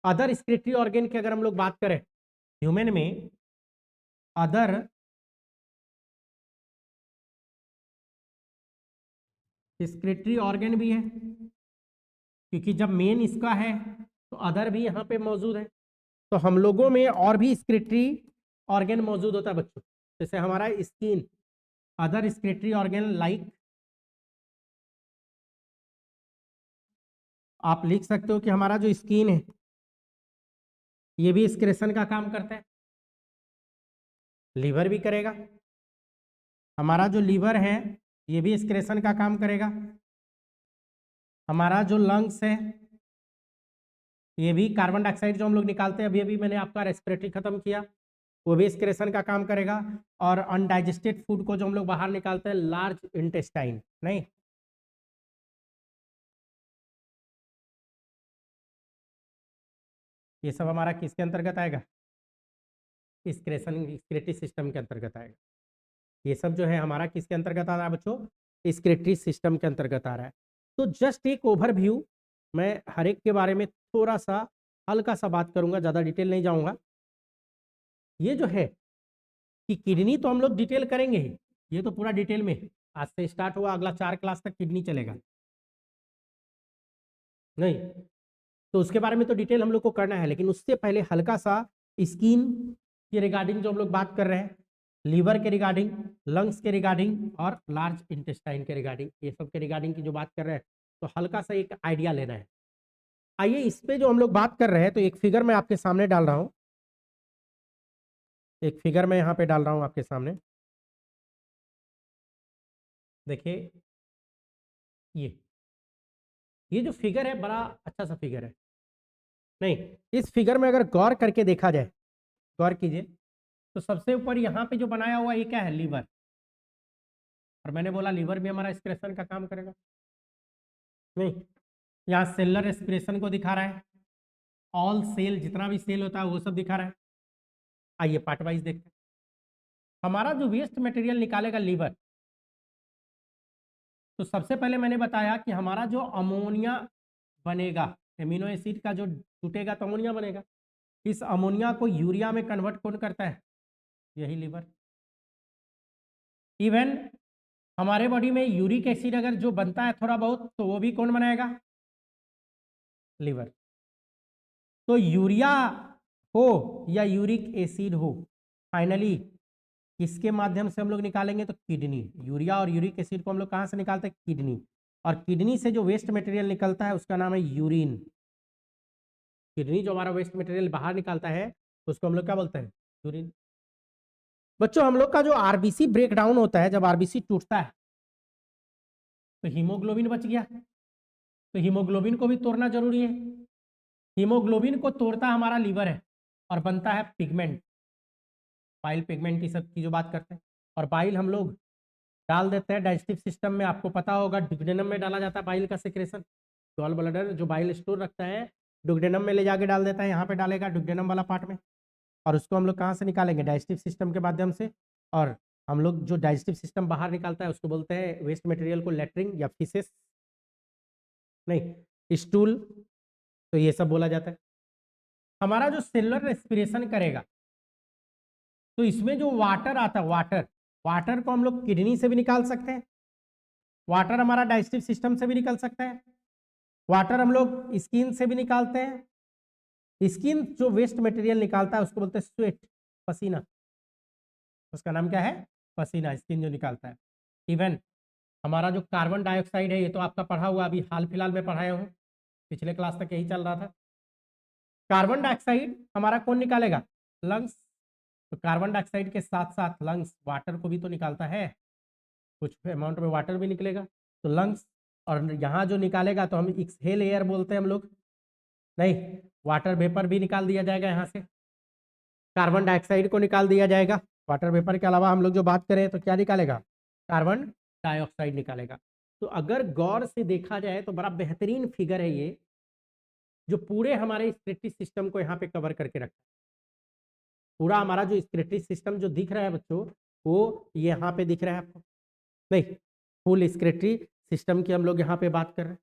अदर स्क्रेटरी ऑर्गन की अगर हम लोग बात करें, ह्यूमन में अदर स्क्रेटरी ऑर्गन भी है, क्योंकि जब मेन इसका है तो अदर भी यहाँ पे मौजूद है। तो हम लोगों में और भी स्क्रेटरी ऑर्गन मौजूद होता है बच्चों, जैसे हमारा skin, other excretory organ like, आप लिख सकते हो कि हमारा जो स्किन है ये भी एक्सक्रेशन का काम करता है, लीवर भी करेगा, हमारा जो लीवर है ये भी एक्सक्रेशन का काम करेगा, हमारा जो लंग्स है ये भी कार्बन डाइऑक्साइड जो हम लोग निकालते हैं, अभी अभी मैंने आपका रेस्पिरेटरी खत्म किया, वो भी एक्सक्रेशन का काम करेगा। और अनडाइजेस्टेड फूड को जो हम लोग बाहर निकालते हैं, लार्ज इंटेस्टाइन, नहीं, ये सब हमारा किसके अंतर्गत आएगा? एक्सक्रेशन एक्सक्रेटरी सिस्टम के अंतर्गत आएगा। ये सब जो है हमारा किसके अंतर्गत आ रहा है बच्चों? एक्सक्रेटरी सिस्टम के अंतर्गत आ रहा है। तो जस्ट एक ओवरव्यू, मैं हर एक के बारे में थोड़ा सा हल्का सा बात करूंगा, ज़्यादा डिटेल नहीं जाऊंगा। ये जो है कि किडनी तो हम लोग डिटेल करेंगे ही, ये तो पूरा डिटेल में आज से स्टार्ट हुआ, अगला 4 क्लास तक किडनी चलेगा, नहीं तो उसके बारे में तो डिटेल हम लोग को करना है। लेकिन उससे पहले हल्का सा स्किन के रिगार्डिंग जो हम लोग बात कर रहे हैं, लीवर के रिगार्डिंग, लंग्स के रिगार्डिंग और लार्ज इंटेस्टाइन के रिगार्डिंग, ये सब के रिगार्डिंग की जो बात कर रहे हैं, तो हल्का सा एक आइडिया लेना है। आइए इस पे जो हम लोग बात कर रहे हैं, तो एक फिगर मैं आपके सामने डाल रहा हूँ, एक फिगर मैं यहाँ पे डाल रहा हूँ आपके सामने, देखिए ये जो फिगर है बड़ा अच्छा सा फिगर है, नहीं इस फिगर में अगर गौर करके देखा जाए, गौर कीजिए, तो सबसे ऊपर यहाँ पे जो बनाया हुआ ये क्या है? लीवर। और मैंने बोला लीवर भी हमारा एक्सक्रेशन का काम करेगा, नहीं यहाँ सेलुलर एक्सक्रेशन को दिखा रहा है, ऑल सेल, जितना भी सेल होता है वो सब दिखा रहा है। आइए पार्ट वाइज देखते हैं। हमारा जो वेस्ट मटेरियल निकालेगा लीवर, तो सबसे पहले मैंने बताया कि हमारा जो अमोनिया बनेगा, एमिनो एसिड का जो टूटेगा तो अमोनिया बनेगा, इस अमोनिया को यूरिया में कन्वर्ट कौन करता है? यही लीवर। इवन हमारे बॉडी में यूरिक एसिड अगर जो बनता है थोड़ा बहुत, तो वो भी कौन बनाएगा? लीवर। तो यूरिया हो या यूरिक एसिड हो, फाइनली किसके माध्यम से हम लोग निकालेंगे? तो किडनी। यूरिया और यूरिक एसिड को हम लोग कहाँ से निकालते हैं? किडनी। और किडनी से जो वेस्ट मटेरियल निकलता है उसका नाम है यूरिन। किडनी जो हमारा वेस्ट मटेरियल बाहर निकालता है उसको हम लोग क्या बोलते हैं? यूरिन। बच्चों हम लोग का जो आरबीसी ब्रेक डाउन होता है, जब आरबीसी टूटता है तो हीमोग्लोबिन बच गया, तो हीमोग्लोबिन को भी तोड़ना जरूरी है। हीमोग्लोबिन को तोड़ता हमारा लीवर है और बनता है पिगमेंट, बाइल पिगमेंट, की सब की जो बात करते हैं। और बाइल हम लोग डाल देते हैं डाइजेस्टिव सिस्टम में, आपको पता होगा डुगडेनम में डाला जाता है बाइल का सेक्रेशन। गॉल ब्लैडर जो बाइल स्टोर रखता है डुगडेनम में ले जाके डाल देता है, यहाँ पे डालेगा डुगडेनम वाला पार्ट में, और उसको हम लोग कहाँ से निकालेंगे? डाइजेस्टिव सिस्टम के माध्यम से। और हम लोग जो डाइजेस्टिव सिस्टम बाहर निकालता है उसको बोलते हैं वेस्ट मटेरियल को लेटरिन या फिसेस, नहीं स्टूल, तो ये सब बोला जाता है। हमारा जो सेलुलर रेस्पिरेशन करेगा, तो इसमें जो वाटर आता है, वाटर, वाटर को हम लोग किडनी से भी निकाल सकते हैं, वाटर हमारा डाइजेस्टिव सिस्टम से भी निकल सकता है, वाटर हम लोग स्किन से भी निकालते हैं। स्किन जो वेस्ट मटेरियल निकालता है उसको बोलते हैं स्वेट, पसीना, उसका नाम क्या है? पसीना, स्किन जो निकालता है। इवन हमारा जो कार्बन डाइऑक्साइड है, ये तो आपका पढ़ा हुआ, अभी हाल फिलहाल में पढ़ाया हूँ, पिछले क्लास तक यही चल रहा था। कार्बन डाइऑक्साइड हमारा कौन निकालेगा? लंग्स। तो कार्बन डाइऑक्साइड के साथ साथ लंग्स वाटर को भी तो निकालता है, कुछ अमाउंट में वाटर भी निकलेगा, तो लंग्स। और यहाँ जो निकालेगा तो हम एक्सहेल एयर बोलते हैं हम लोग, नहीं वाटर वेपर भी निकाल दिया जाएगा यहाँ से, कार्बन डाइऑक्साइड को निकाल दिया जाएगा। वाटर वेपर के अलावा हम लोग जो बात करें तो क्या निकालेगा? कार्बन डाइऑक्साइड निकालेगा। तो अगर गौर से देखा जाए तो बड़ा बेहतरीन फिगर है ये, जो पूरे हमारे स्क्रेटरी सिस्टम को यहाँ पे कवर करके रखता है। पूरा हमारा जो स्क्रेटरी सिस्टम जो दिख रहा है बच्चों, वो यहाँ पे दिख रहा है आपको, नहीं फुल स्क्रेटरी सिस्टम की हम लोग यहाँ पे बात कर रहे हैं।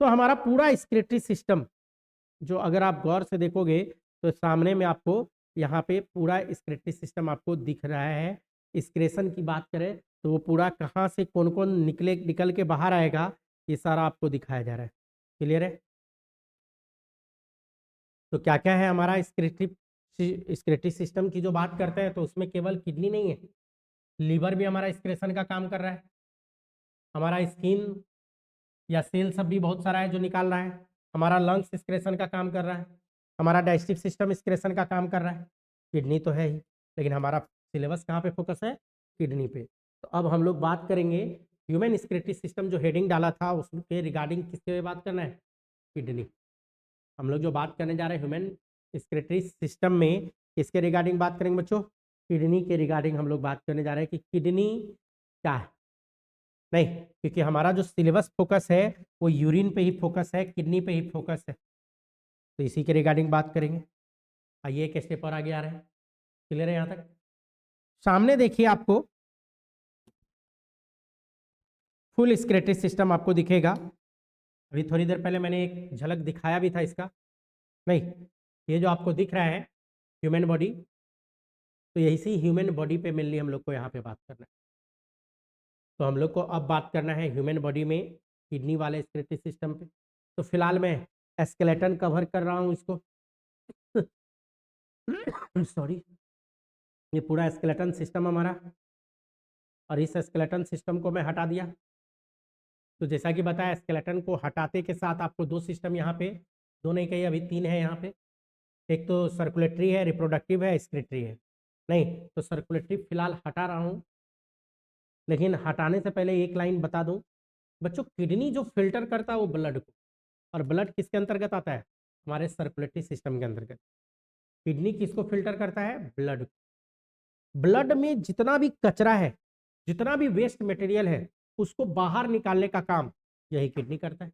तो हमारा पूरा एक्सक्रीटरी सिस्टम जो अगर आप गौर से देखोगे तो सामने में आपको यहाँ पे पूरा एक्सक्रीटरी सिस्टम आपको दिख रहा है। एक्सक्रेशन की बात करें तो वो पूरा कहाँ से कौन कौन निकल के बाहर आएगा, ये सारा आपको दिखाया जा रहा है। क्लियर है? तो क्या क्या है हमारा एक्सक्रीटरी सिस्टम की जो बात करते हैं तो उसमें केवल किडनी नहीं है, लीवर भी हमारा एक्सक्रेशन का काम कर रहा है। हमारा स्किन या सेल सब भी बहुत सारा है जो निकाल रहा है। हमारा लंग्स एक्सक्रेशन का काम कर रहा है। हमारा डाइजेस्टिव सिस्टम एक्सक्रेशन का काम कर रहा है। किडनी तो है ही, लेकिन हमारा सिलेबस कहाँ पे फोकस है? किडनी पे। तो अब हम लोग बात करेंगे ह्यूमन एक्सक्रीटरी सिस्टम, जो हेडिंग डाला था उसके रिगार्डिंग किसके बात करना है? किडनी। हम लोग जो बात करने जा रहे हैं ह्यूमन एक्सक्रीटरी सिस्टम में, किसके रिगार्डिंग बात करेंगे बच्चों? किडनी के रिगार्डिंग हम लोग बात करने जा रहे हैं कि किडनी क्या है। नहीं, क्योंकि हमारा जो सिलेबस फोकस है वो यूरिन पे ही फोकस है, किडनी पे ही फोकस है, तो इसी के रिगार्डिंग बात करेंगे। आइए एक स्टेप और आगे आ रहे हैं। क्लियर है यहाँ तक? सामने देखिए आपको फुल एक्सक्रीटरी सिस्टम आपको दिखेगा। अभी थोड़ी देर पहले मैंने एक झलक दिखाया भी था इसका। नहीं, ये जो आपको दिख रहा है ह्यूमन बॉडी, तो यही से ह्यूमन बॉडी पे मेनली हम लोग को यहाँ पे बात करना है। तो हम लोग को अब बात करना है ह्यूमन बॉडी में किडनी वाले एक्सक्रीटरी सिस्टम पे। तो फिलहाल मैं स्केलेटन कवर कर रहा हूँ इसको। सॉरी, ये पूरा स्केलेटन सिस्टम हमारा, और इस स्केलेटन सिस्टम को मैं हटा दिया। तो जैसा कि बताया स्केलेटन को हटाते के साथ आपको दो सिस्टम यहाँ पे, दो नहीं कही अभी तीन है यहाँ पे। एक तो सर्कुलेटरी है, रिप्रोडक्टिव है, एक्सक्रीटरी है। नहीं, तो सर्कुलेटरी फिलहाल हटा रहा हूँ, लेकिन हटाने से पहले एक लाइन बता दूं बच्चों, किडनी जो फिल्टर करता है वो ब्लड को, और ब्लड किसके अंतर्गत आता है? हमारे सर्कुलेटरी सिस्टम के अंतर्गत। किडनी किसको फिल्टर करता है? ब्लड। ब्लड में जितना भी कचरा है, जितना भी वेस्ट मटेरियल है, उसको बाहर निकालने का काम यही किडनी करता है।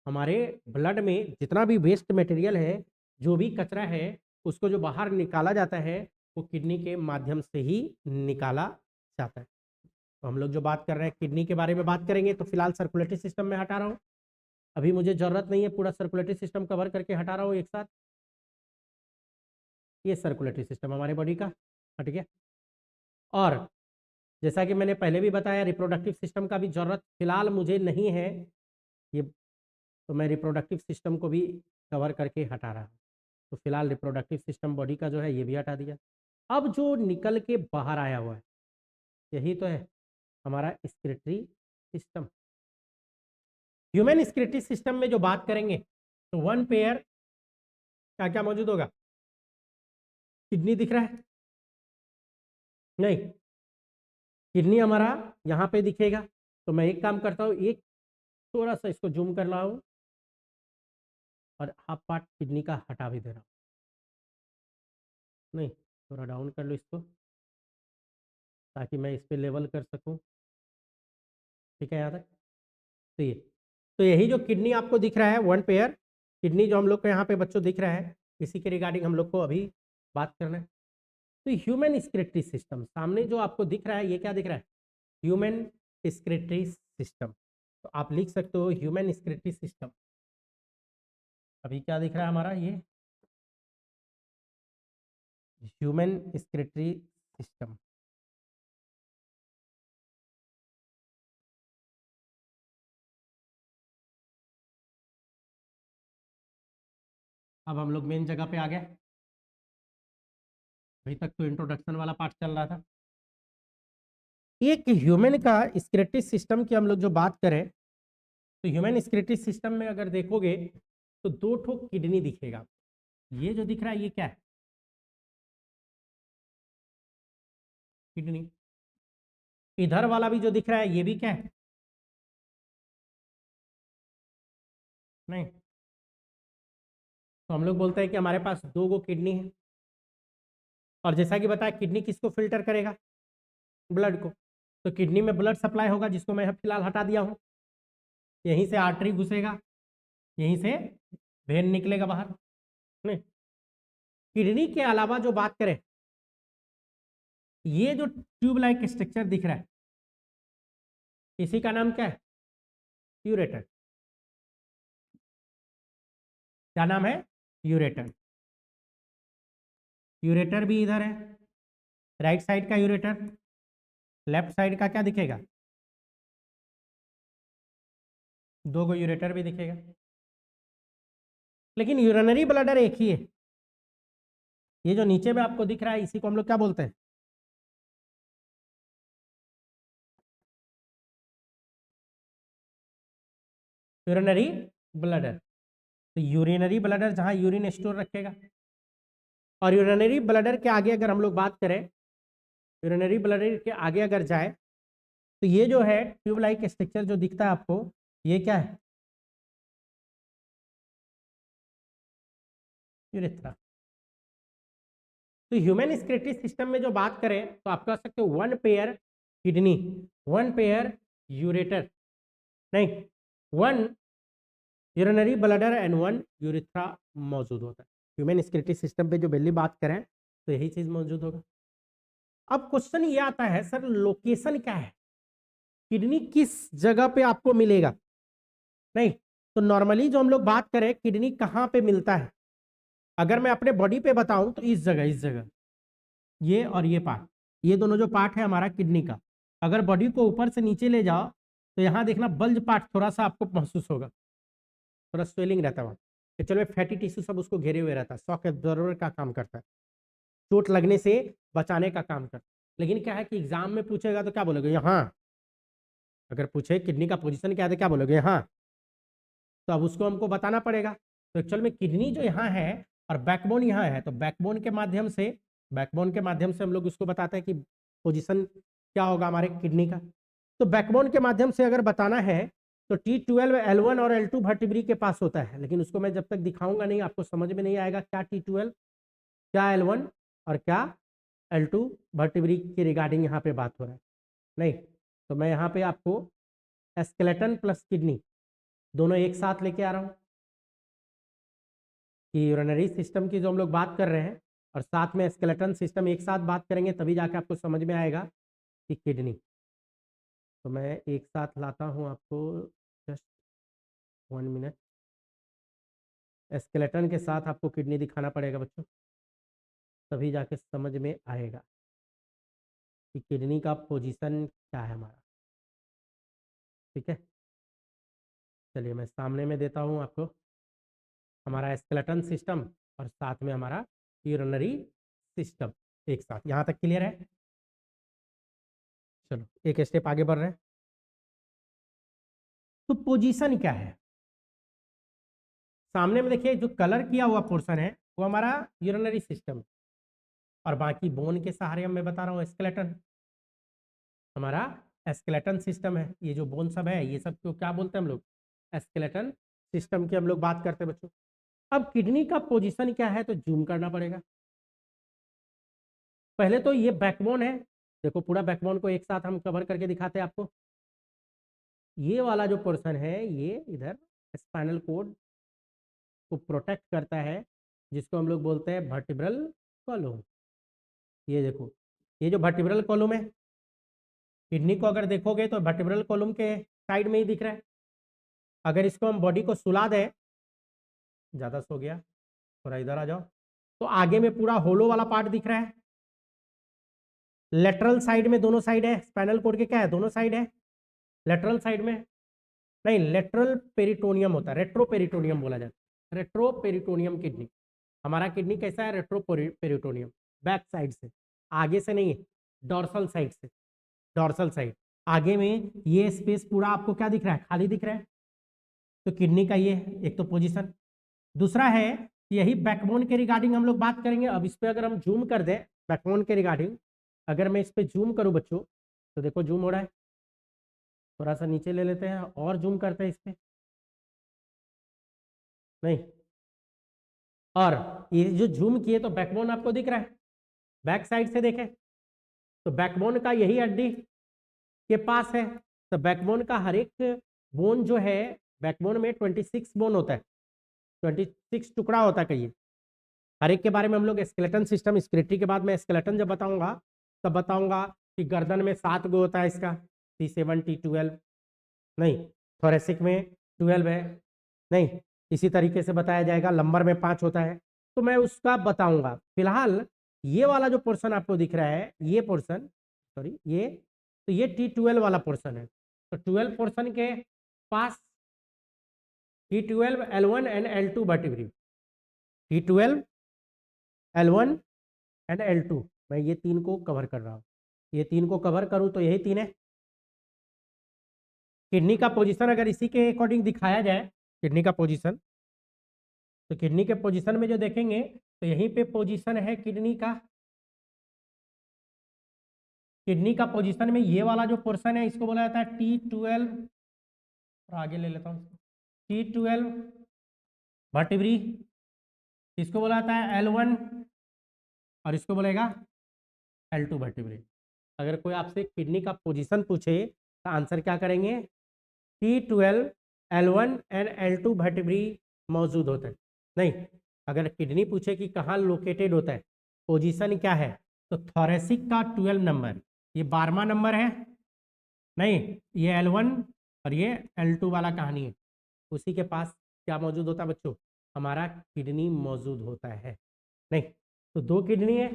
हमारे ब्लड में जितना भी वेस्ट मटेरियल है, जो भी कचरा है, उसको जो बाहर निकाला जाता है वो किडनी के माध्यम से ही निकाला जाता है। तो हम लोग जो बात कर रहे हैं किडनी के बारे में बात करेंगे, तो फिलहाल सर्कुलेटरी सिस्टम में हटा रहा हूँ। अभी मुझे जरूरत नहीं है पूरा सर्कुलेटरी सिस्टम कवर करके हटा रहा हूँ एक साथ। ये सर्कुलेटरी सिस्टम हमारे बॉडी का हट गया। और जैसा कि मैंने पहले भी बताया रिप्रोडक्टिव सिस्टम का भी जरूरत फिलहाल मुझे नहीं है ये, तो मैं रिप्रोडक्टिव सिस्टम को भी कवर करके हटा रहा हूँ। तो फिलहाल रिप्रोडक्टिव सिस्टम बॉडी का जो है ये भी हटा दिया। अब जो निकल के बाहर आया हुआ है यही तो है हमारा excretory system. Human excretory system में जो बात करेंगे तो वन पेयर क्या क्या मौजूद होगा? किडनी दिख रहा है? नहीं, किडनी हमारा यहाँ पे दिखेगा। तो मैं एक काम करता हूँ, एक थोड़ा सा इसको जूम कर रहा हूँ और हाफ पार्ट किडनी का हटा भी दे रहा हूँ। नहीं, थोड़ा डाउन कर लो इसको ताकि मैं इस पर लेवल कर सकूँ। ठीक है यहाँ तक? तो ये, तो यही जो किडनी आपको दिख रहा है वन पेयर किडनी जो हम लोग को यहाँ पे बच्चों दिख रहा है, इसी के रिगार्डिंग हम लोग को अभी बात करना है। तो ह्यूमन एक्सक्रीटरी सिस्टम सामने जो आपको दिख रहा है ये क्या दिख रहा है? Human excretory system. तो आप लिख सकते हो ह्यूमन एक्सक्रीटरी सिस्टम। अभी क्या दिख रहा है हमारा? ये ह्यूमन एक्सक्रीटरी सिस्टम। अब हम लोग मेन जगह पे आ गए। अभी तक तो इंट्रोडक्शन वाला पार्ट चल रहा था। एक ह्यूमन का एक्सक्रीटरी सिस्टम की हम लोग जो बात करें तो ह्यूमन एक्सक्रीटरी सिस्टम में अगर देखोगे तो दो ठो किडनी दिखेगा। ये जो दिख रहा है ये क्या है? किडनी। इधर वाला भी जो दिख रहा है ये भी क्या है? नहीं, तो हम लोग बोलते हैं कि हमारे पास दो गो किडनी है, और जैसा कि बताया किडनी किसको फिल्टर करेगा? ब्लड को। तो किडनी में ब्लड सप्लाई होगा जिसको मैं फिलहाल हटा दिया हूँ। यहीं से आर्टरी घुसेगा, यहीं से वेन निकलेगा बाहर। नहीं, किडनी के अलावा जो बात करें, ये जो ट्यूब लाइक स्ट्रक्चर दिख रहा है इसी का नाम क्या है? यूरेटर। क्या नाम है? यूरेटर। यूरेटर भी इधर है, राइट साइड का यूरेटर, लेफ्ट साइड का क्या दिखेगा? दो गो यूरेटर भी दिखेगा, लेकिन यूरिनरी ब्लैडर एक ही है। ये जो नीचे में आपको दिख रहा है इसी को हम लोग क्या बोलते हैं? Urinary bladder. तो यूरिनरी ब्लैडर जहां यूरिन स्टोर रखेगा, और यूरिनरी ब्लैडर के आगे अगर हम लोग बात करें, यूरिनरी ब्लैडर के आगे अगर जाए तो ये जो है ट्यूब लाइक स्ट्रक्चर जो दिखता है आपको, ये क्या है? यूरेथ्रा। तो ह्यूमन स्क्रेटरी सिस्टम में जो बात करें तो आप कह सकते हो one pair kidney, one pair ureter, नहीं, one urinary bladder and one urethra मौजूद होता है। ह्यूमन स्क्रेटरी सिस्टम पे जो पहली बात करें तो यही चीज मौजूद होगा। अब क्वेश्चन ये आता है सर लोकेशन क्या है, किडनी किस जगह पे आपको मिलेगा? नहीं, तो नॉर्मली जो हम लोग बात करें किडनी कहाँ पे मिलता है, अगर मैं अपने बॉडी पे बताऊं तो इस जगह, इस जगह, ये और ये पार्ट, ये दोनों जो पार्ट है हमारा किडनी का, अगर बॉडी को ऊपर से नीचे ले जाओ तो यहाँ देखना बल्ज पार्ट थोड़ा सा आपको महसूस होगा, थोड़ा स्वेलिंग रहता है वहाँ, तो चलो फैटी टिश्यू सब उसको घेरे हुए रहता है, शॉक एब्जॉर्बर का काम करता है, चोट लगने से बचाने का काम करता है। लेकिन क्या है कि एग्जाम में पूछेगा तो क्या बोलोगे? यहाँ। अगर पूछे किडनी का पोजीशन क्या है तो क्या बोलोगे? यहाँ। तो अब उसको हमको बताना पड़ेगा। तो एक्चुअल में किडनी जो यहाँ है और बैकबोन यहाँ है, तो बैकबोन के माध्यम से, बैकबोन के माध्यम से हम लोग उसको बताते हैं कि पोजीशन क्या होगा हमारे किडनी का। तो बैकबोन के माध्यम से अगर बताना है तो T12 L1 और L2 वर्टिब्री के पास होता है, लेकिन उसको मैं जब तक दिखाऊंगा नहीं आपको समझ में नहीं आएगा क्या T12, क्या L1 और क्या L2 वर्टिब्री के रिगार्डिंग यहाँ पे बात हो रहा है। नहीं, तो मैं यहाँ पे आपको स्केलेटन प्लस किडनी दोनों एक साथ लेके आ रहा हूँ कि यूरिनरी सिस्टम की जो हम लोग बात कर रहे हैं और साथ में स्केलेटन सिस्टम एक साथ बात करेंगे तभी जाके आपको समझ में आएगा कि किडनी। तो मैं एक साथ लाता हूँ आपको, जस्ट 1 मिनट। स्केलेटन के साथ आपको किडनी दिखाना पड़ेगा बच्चों, तभी जाके समझ में आएगा कि किडनी का पोजीशन क्या है हमारा। ठीक है, चलिए मैं सामने में देता हूँ आपको हमारा स्केलेटन सिस्टम और साथ में हमारा यूरिनरी सिस्टम एक साथ। यहाँ तक क्लियर है? चलो एक स्टेप आगे बढ़ रहे हैं। तो पोजीशन क्या है सामने में देखिए, जो कलर किया हुआ पोर्शन है वो हमारा यूरिनरी सिस्टम, और बाकी बोन के सहारे मैं बता रहा हूँ स्केलेटन, हमारा स्केलेटन सिस्टम है। ये जो बोन सब है ये सब को क्या बोलते हैं हम लोग? स्केलेटन सिस्टम की हम लोग बात करते हैं बच्चों। अब किडनी का पोजीशन क्या है तो जूम करना पड़ेगा। पहले तो ये बैकबोन है, देखो पूरा बैकबोन को एक साथ हम कवर करके दिखाते हैं आपको। ये वाला जो पोर्शन है ये इधर स्पाइनल कोड को प्रोटेक्ट करता है, जिसको हम लोग बोलते हैं वर्टिब्रल कॉलम। ये देखो, ये जो वर्टिब्रल कॉलम है, किडनी को अगर देखोगे तो वर्टिब्रल कॉलम के साइड में ही दिख रहा है। अगर इसको हम बॉडी को सुला दें, ज़्यादा सो गया, थोड़ा इधर आ जाओ, तो आगे में पूरा होलो वाला पार्ट दिख रहा है। लेटरल साइड में दोनों साइड है, स्पाइनल कोड के क्या है? दोनों साइड है। लेटरल साइड में नहीं, लेटरल पेरिटोनियम होता है, रेट्रो पेरिटोनियम बोला जाता है, रेट्रो पेरिटोनियम किडनी। हमारा किडनी कैसा है? रेट्रो पेरिटोनियम, बैक साइड से, आगे से नहीं, डॉर्सल साइड से, डॉर्सल साइड। आगे में ये स्पेस पूरा आपको क्या दिख रहा है? खाली दिख रहा है। तो किडनी का ये एक तो पोजीशन। दूसरा है यही बैकबोन के रिगार्डिंग हम लोग बात करेंगे। अब इस पे अगर हम जूम कर दें बैकबोन के रिगार्डिंग, अगर मैं इस पे जूम करूं बच्चों तो देखो जूम हो रहा है, थोड़ा सा नीचे ले लेते हैं और जूम करते हैं इस पे, नहीं, और ये जो जूम किए तो बैकबोन आपको दिख रहा है। बैक साइड से देखें तो बैकबोन का यही हड्डी के पास है। तो बैकबोन का हर एक बोन जो है, बैकबोन में 26 बोन होता है, 26 टुकड़ा होता है कहिए। हर एक के बारे में हम लोग स्केलेटन सिस्टम, स्केलेटरी के बाद में स्केलेटन जब बताऊंगा तब बताऊंगा कि गर्दन में 7 गो होता है इसका, T7 T12, नहीं, थोरेसिक में 12 है, नहीं, इसी तरीके से बताया जाएगा, नंबर में 5 होता है, तो मैं उसका बताऊंगा। फिलहाल ये वाला जो पोर्शन आपको दिख रहा है, ये पोर्शन, सॉरी ये, तो ये T12 वाला पोर्शन है। तो 12 पोर्शन के पास T12, L1 and L2 vertebrae, T12, L1 and L2, मैं ये तीन को कवर कर रहा हूँ। ये तीन को कवर करूँ तो यही तीन है। किडनी का पोजीशन अगर इसी के अकॉर्डिंग दिखाया जाए, किडनी का पोजीशन, तो किडनी के पोजीशन में जो देखेंगे तो यहीं पे पोजीशन है किडनी का। किडनी का पोजीशन में ये वाला जो पोर्शन है इसको बोला जाता है T12, और आगे ले लेता हूँ, T12 वर्टिब्री, इसको बोला जाता है L1, और इसको बोलेगा L2 वर्टिब्री। अगर कोई आपसे किडनी का पोजीशन पूछे तो आंसर क्या करेंगे? T12, L1 and L2 vertebrae मौजूद होता है। नहीं, अगर किडनी पूछे कि कहाँ लोकेटेड होता है, पोजीशन क्या है, तो थोरेसिक का 12 नंबर, ये 12वां नंबर है, नहीं ये L1 और ये L2 वाला कहानी है, उसी के पास क्या मौजूद होता है बच्चों? हमारा किडनी मौजूद होता है। नहीं, तो दो किडनी है।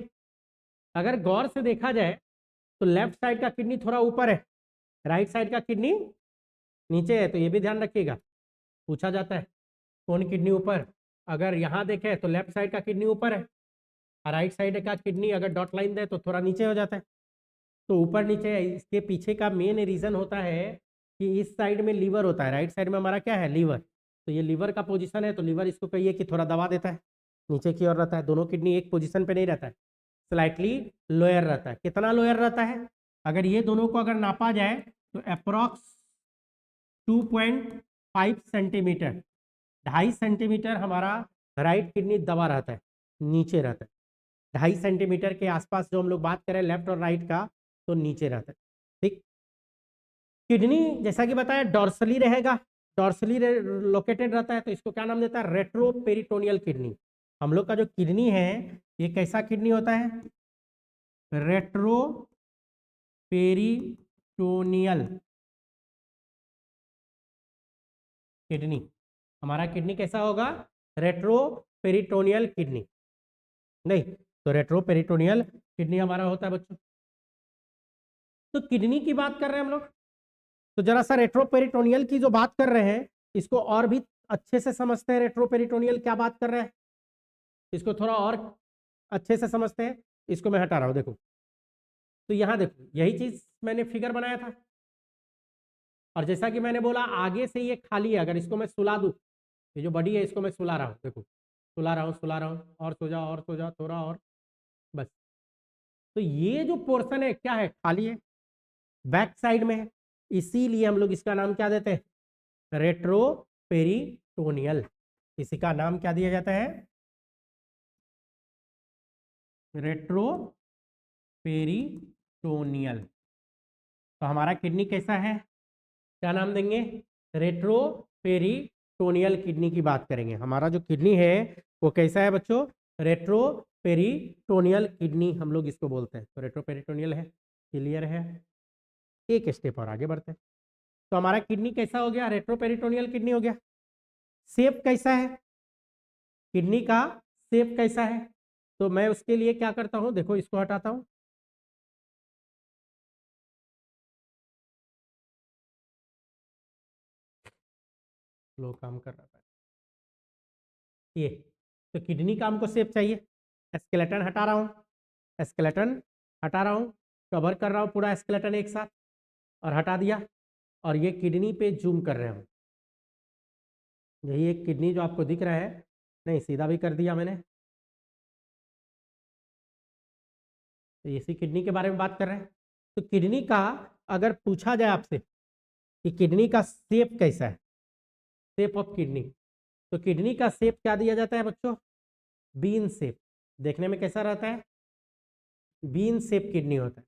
अगर गौर से देखा जाए तो लेफ्ट साइड का किडनी थोड़ा ऊपर है, राइट साइड का किडनी नीचे है, तो ये भी ध्यान रखिएगा, पूछा जाता है कौन किडनी ऊपर। अगर यहाँ देखें तो लेफ्ट साइड का किडनी ऊपर है, और राइट साइड का किडनी अगर डॉट लाइन दे तो थोड़ा नीचे हो जाता है। तो ऊपर नीचे है, इसके पीछे का मेन रीजन होता है कि इस साइड में लीवर होता है, राइट साइड में हमारा क्या है? लीवर। तो ये लीवर का पोजीशन है, तो लीवर इसको कहिए कि थोड़ा दबा देता है, नीचे की ओर रहता है। दोनों किडनी एक पोजीशन पे नहीं रहता है, स्लाइटली लोअर रहता है। कितना लोअर रहता है? अगर ये दोनों को अगर नापा जाए तो अप्रोक्स 2.5 सेंटीमीटर, 2.5 सेंटीमीटर हमारा राइट किडनी दबा रहता है, नीचे रहता है। 2.5 सेंटीमीटर के आसपास जो हम लोग बात करें लेफ्ट और राइट का, तो नीचे रहता है। ठीक, किडनी जैसा कि बताया डॉर्सली रहेगा, डॉर्सली लोकेटेड रहता है, तो इसको क्या नाम देता है? Retroperitoneal kidney. हम लोग का जो किडनी है ये कैसा किडनी होता है? Retroperitoneal kidney. हमारा किडनी कैसा होगा? Retroperitoneal kidney. नहीं, तो रेट्रोपेरिटोनियल किडनी हमारा होता है बच्चों। तो किडनी की बात कर रहे हैं हम लोग, तो जरा सा रेट्रोपेरिटोनियल की जो बात कर रहे हैं इसको और भी अच्छे से समझते हैं। रेट्रोपेरिटोनियल क्या बात कर रहे हैं, इसको थोड़ा और अच्छे से समझते हैं। इसको मैं हटा रहा हूं, देखो, तो यहां देखो यही चीज मैंने फिगर बनाया था, और जैसा कि मैंने बोला आगे से ये खाली है, अगर इसको मैं सुला दूं, ये जो बॉडी है इसको मैं सुला रहा हूँ, देखो सुला रहा हूँ, सुला रहा हूँ, और सो जाओ, और सो जाओ, थोड़ा और, बस। तो ये जो पोर्शन है क्या है? खाली है, बैक साइड में है, इसीलिए हम लोग इसका नाम क्या देते हैं? रेट्रोपेरिटोनियल। इसी का नाम क्या दिया जाता है? रेट्रोपेरिटोनियल। तो हमारा किडनी कैसा है, क्या नाम देंगे? रेट्रोपेरिटोनियल किडनी की बात करेंगे। हमारा जो किडनी है वो कैसा है बच्चों? रेट्रोपेरिटोनियल किडनी हम लोग इसको बोलते हैं। तो रेट्रोपेरिटोनियल है, क्लियर है। एक स्टेप और आगे बढ़ते हैं। तो हमारा किडनी कैसा हो गया? रेट्रोपेरिटोनियल किडनी हो गया। शेप कैसा है किडनी का? शेप कैसा है? तो मैं उसके लिए क्या करता हूं, देखो इसको हटाता हूं, लो काम कर रहा था ये। तो किडनी का हमको शेप चाहिए, स्केलेटन हटा रहा हूँ, स्केलेटन हटा रहा हूँ, कवर कर रहा हूँ पूरा स्केलेटन एक साथ, और हटा दिया, और ये किडनी पे जूम कर रहे हूँ। यही एक किडनी जो आपको दिख रहा है, नहीं सीधा भी कर दिया मैंने, तो इसी किडनी के बारे में बात कर रहे हैं। तो किडनी का अगर पूछा जाए आपसे कि किडनी का शेप कैसा है, शेप ऑफ किडनी, तो किडनी का शेप क्या दिया जाता है बच्चों? Bean shape. देखने में कैसा रहता है? बीन शेप किडनी होता है।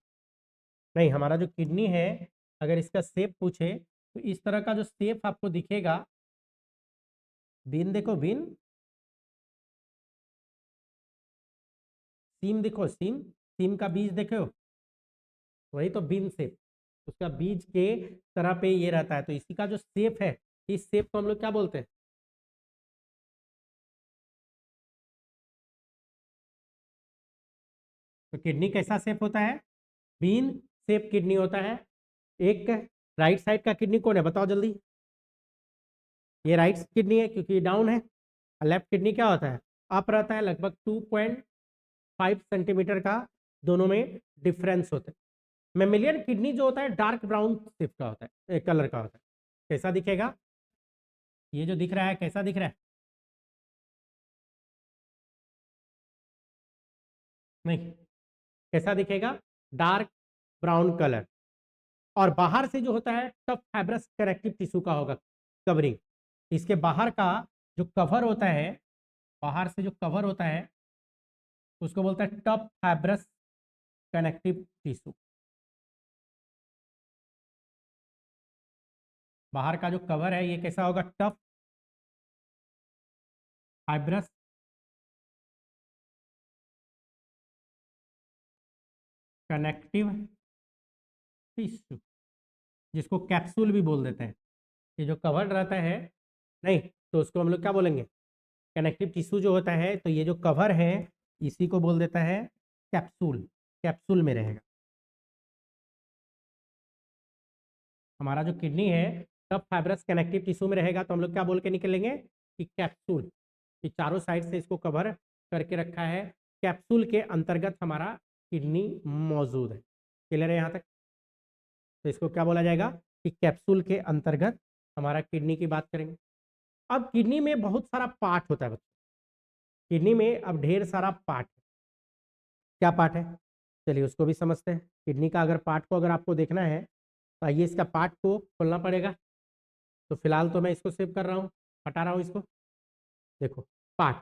नहीं, हमारा जो किडनी है अगर इसका शेप पूछे तो इस तरह का जो शेप आपको दिखेगा, बीन देखो, बीन, सीम देखो, सीम, सीम का बीज देखो, वही तो बीन शेप, उसका बीज के तरह पे ये रहता है। तो इसी का जो शेप है, इस शेप को हम लोग क्या बोलते हैं? तो किडनी कैसा शेप होता है? बीन शेप किडनी होता है। एक राइट साइड का किडनी कौन है बताओ जल्दी? ये राइट किडनी है क्योंकि डाउन है। लेफ्ट किडनी क्या होता है? अप रहता है, लगभग 2.5 सेंटीमीटर का दोनों में डिफरेंस होता है। मेमिलियन किडनी जो होता है डार्क ब्राउन शेप का होता है, कलर का होता है। कैसा दिखेगा? ये जो दिख रहा है कैसा दिख रहा है? नहीं, कैसा दिखेगा? Dark brown colour. और बाहर से जो होता है टफ फाइब्रस कनेक्टिव टिश्यू का होगा कवरिंग। इसके बाहर का जो कवर होता है, बाहर से जो कवर होता है उसको बोलते हैं टफ फाइब्रस कनेक्टिव टिश्यू। बाहर का जो कवर है ये कैसा होगा? टफ फाइब्रस कनेक्टिव टिश्यू, जिसको कैप्सूल भी बोल देते हैं। ये जो कवर रहता है, नहीं तो उसको हम लोग क्या बोलेंगे? कनेक्टिव टिश्यू जो होता है, तो ये जो कवर है इसी को बोल देता है कैप्सूल। कैप्सूल में रहेगा हमारा जो किडनी है, तब फाइब्रस कनेक्टिव टिश्यू में रहेगा, तो हम लोग क्या बोल के निकलेंगे कि कैप्सूल। कि चारों साइड से इसको कवर करके रखा है, कैप्सूल के अंतर्गत हमारा किडनी मौजूद है। क्लियर है यहाँ तक? तो इसको क्या बोला जाएगा कि कैप्सूल के अंतर्गत हमारा किडनी की बात करेंगे। अब किडनी में बहुत सारा पार्ट होता है बच्चों। किडनी में अब ढेर सारा पार्ट है। क्या पार्ट है? चलिए उसको भी समझते हैं। किडनी का अगर पार्ट को अगर आपको देखना है तो आइए इसका पार्ट को खोलना पड़ेगा। तो फिलहाल तो मैं इसको सेव कर रहा हूँ, हटा रहा हूँ इसको। देखो पार्ट,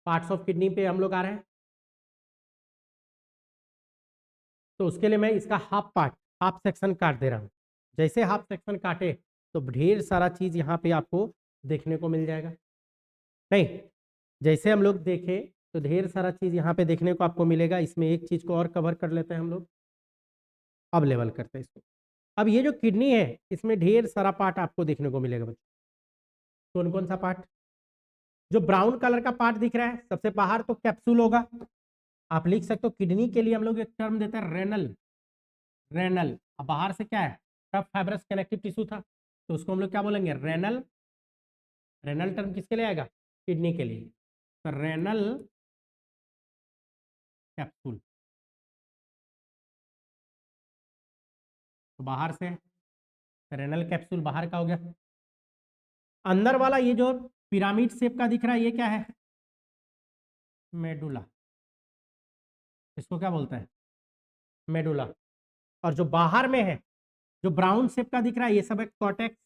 पार्ट्स ऑफ किडनी पे हम लोग आ रहे हैं। तो उसके लिए मैं इसका हाफ पार्ट, हाफ सेक्शन काट दे रहा हूँ। जैसे हाफ सेक्शन काटे तो ढेर सारा चीज यहाँ पे आपको देखने को मिल जाएगा। नहीं, जैसे हम लोग देखें तो ढेर सारा चीज यहाँ पे देखने को आपको मिलेगा। इसमें एक चीज को और कवर कर लेते हैं हम लोग। अब लेवल करते हैं इसको। अब ये जो किडनी है इसमें ढेर सारा पार्ट आपको देखने को मिलेगा बच्चों। कौन कौन सा पार्ट? जो ब्राउन कलर का पार्ट दिख रहा है सबसे बाहर तो कैप्सूल होगा। आप लिख सकते हो किडनी के लिए हम लोग एक टर्म देते हैं रेनल। रेनल। अब बाहर से क्या है? टफ फाइब्रस कनेक्टिव टिश्यू था, तो उसको हम लोग क्या बोलेंगे? रेनल। रेनल टर्म किसके लिए आएगा? किडनी के लिए। तो रेनल कैप्सूल। तो बाहर से रेनल कैप्सूल बाहर का हो गया। अंदर वाला ये जो पिरामिड शेप का दिख रहा है ये क्या है? मेडुला। इसको क्या बोलते हैं? मेडुला। और जो बाहर में है, जो ब्राउन शेप का दिख रहा है ये सब है कॉर्टेक्स।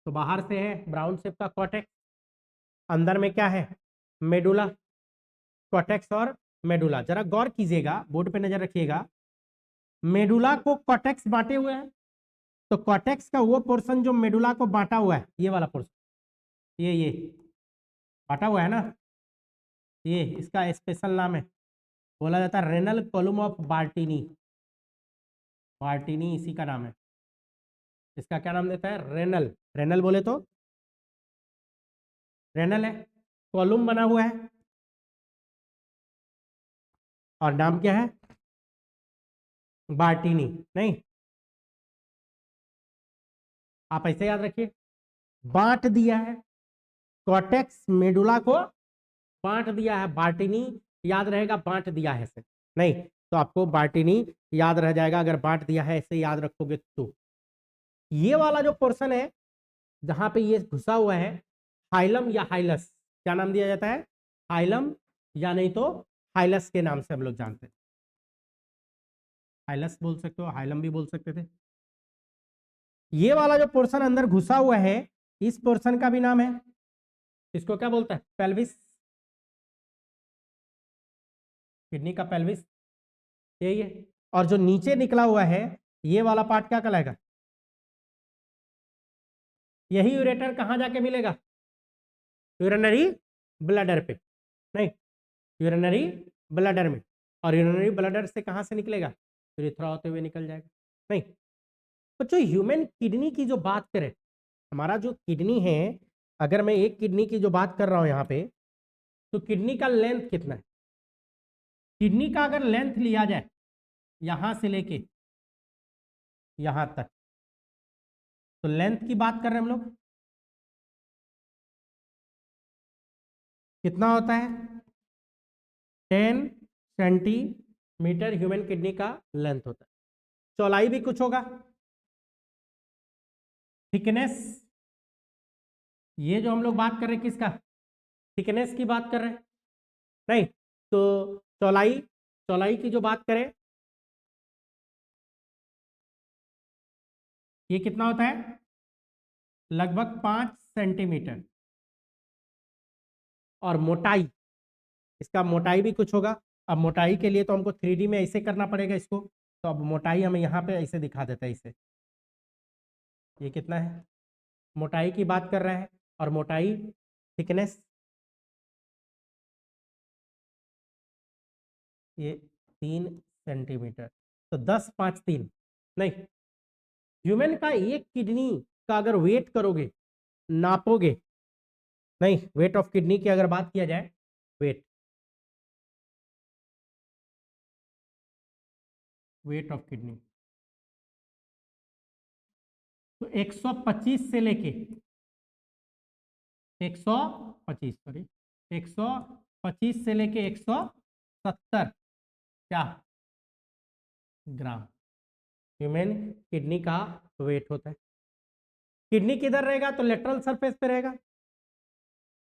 तो बाहर से है ब्राउन शेप का कॉर्टेक्स, अंदर में क्या है? मेडुला। कॉर्टेक्स और मेडुला, जरा गौर कीजिएगा, बोर्ड पे नजर रखिएगा। मेडुला को कॉर्टेक्स बांटे हुए हैं, तो कॉर्टेक्स का वो पोर्शन जो मेडुला को बांटा हुआ है, ये वाला पोर्शन, ये बांटा हुआ है ना, ये इसका स्पेशल नाम है, बोला जाता है renal column of Bartini. Bartini इसी का नाम है। इसका क्या नाम देता है? रेनल। रेनल बोले तो रेनल है, कॉलम बना हुआ है, और नाम क्या है? बार्टिनी। नहीं, आप ऐसे याद रखिए, बांट दिया है कॉर्टेक्स मेडुला को, बांट दिया है बार्टिनी। याद रहेगा बांट दिया है से, नहीं तो आपको बार्टिनी याद रह जाएगा अगर बांट दिया है ऐसे याद रखोगे तो। ये वाला जो पोर्शन है जहां पे ये घुसा हुआ है, हाइलम या हाइलस, क्या नाम दिया जाता है? हाइलम, या नहीं तो हाइलस के नाम से हम लोग जानते हैं। हाइलस बोल सकते हो, हाइलम भी बोल सकते थे। ये वाला जो पोर्शन अंदर घुसा हुआ है इस पोर्शन का भी नाम है, इसको क्या बोलता है? पेल्विस। किडनी का पेल्विस यही है। और जो नीचे निकला हुआ है ये वाला पार्ट क्या कहलाएगा? यही यूरेटर कहाँ जाके मिलेगा? यूरिनरी ब्लडर पे। नहीं, यूरिनरी ब्लडर में। और यूरिनरी ब्लडर से कहाँ से निकलेगा? यूरेथ्रा होते हुए निकल जाएगा। नहीं, तो जो ह्यूमन किडनी की जो बात करें, हमारा जो किडनी है, अगर मैं एक किडनी की जो बात कर रहा हूं यहाँ पे, तो किडनी का लेंथ कितना है? किडनी का अगर लेंथ लिया जाए यहां से लेके यहां तक, तो लेंथ की बात कर रहे हैं हम लोग, कितना होता है? 10 सेंटीमीटर ह्यूमन किडनी का लेंथ होता है। चौड़ाई भी कुछ होगा, थिकनेस, ये जो हम लोग बात कर रहे हैं किसका? थिकनेस की बात कर रहे हैं, नहीं तो चौड़ाई, चौड़ाई की जो बात करें ये कितना होता है? लगभग 5 सेंटीमीटर। और मोटाई, इसका मोटाई भी कुछ होगा। अब मोटाई के लिए तो हमको 3D में ऐसे करना पड़ेगा इसको, तो अब मोटाई हमें यहाँ पे ऐसे दिखा देता है इसे। ये कितना है? मोटाई की बात कर रहा है, और मोटाई थिकनेस ये 3 सेंटीमीटर, तो 10 5 3 नहीं, ह्यूमन का एक किडनी का अगर वेट करोगे, नापोगे, नहीं वेट ऑफ किडनी की अगर बात किया जाए, वेट, वेट ऑफ किडनी, तो 125 से लेके 125 सॉरी 125 से लेके 170 क्या ग्राम ह्यूमन किडनी का वेट होता है। किडनी किधर रहेगा? तो लेटरल सरफेस पे रहेगा।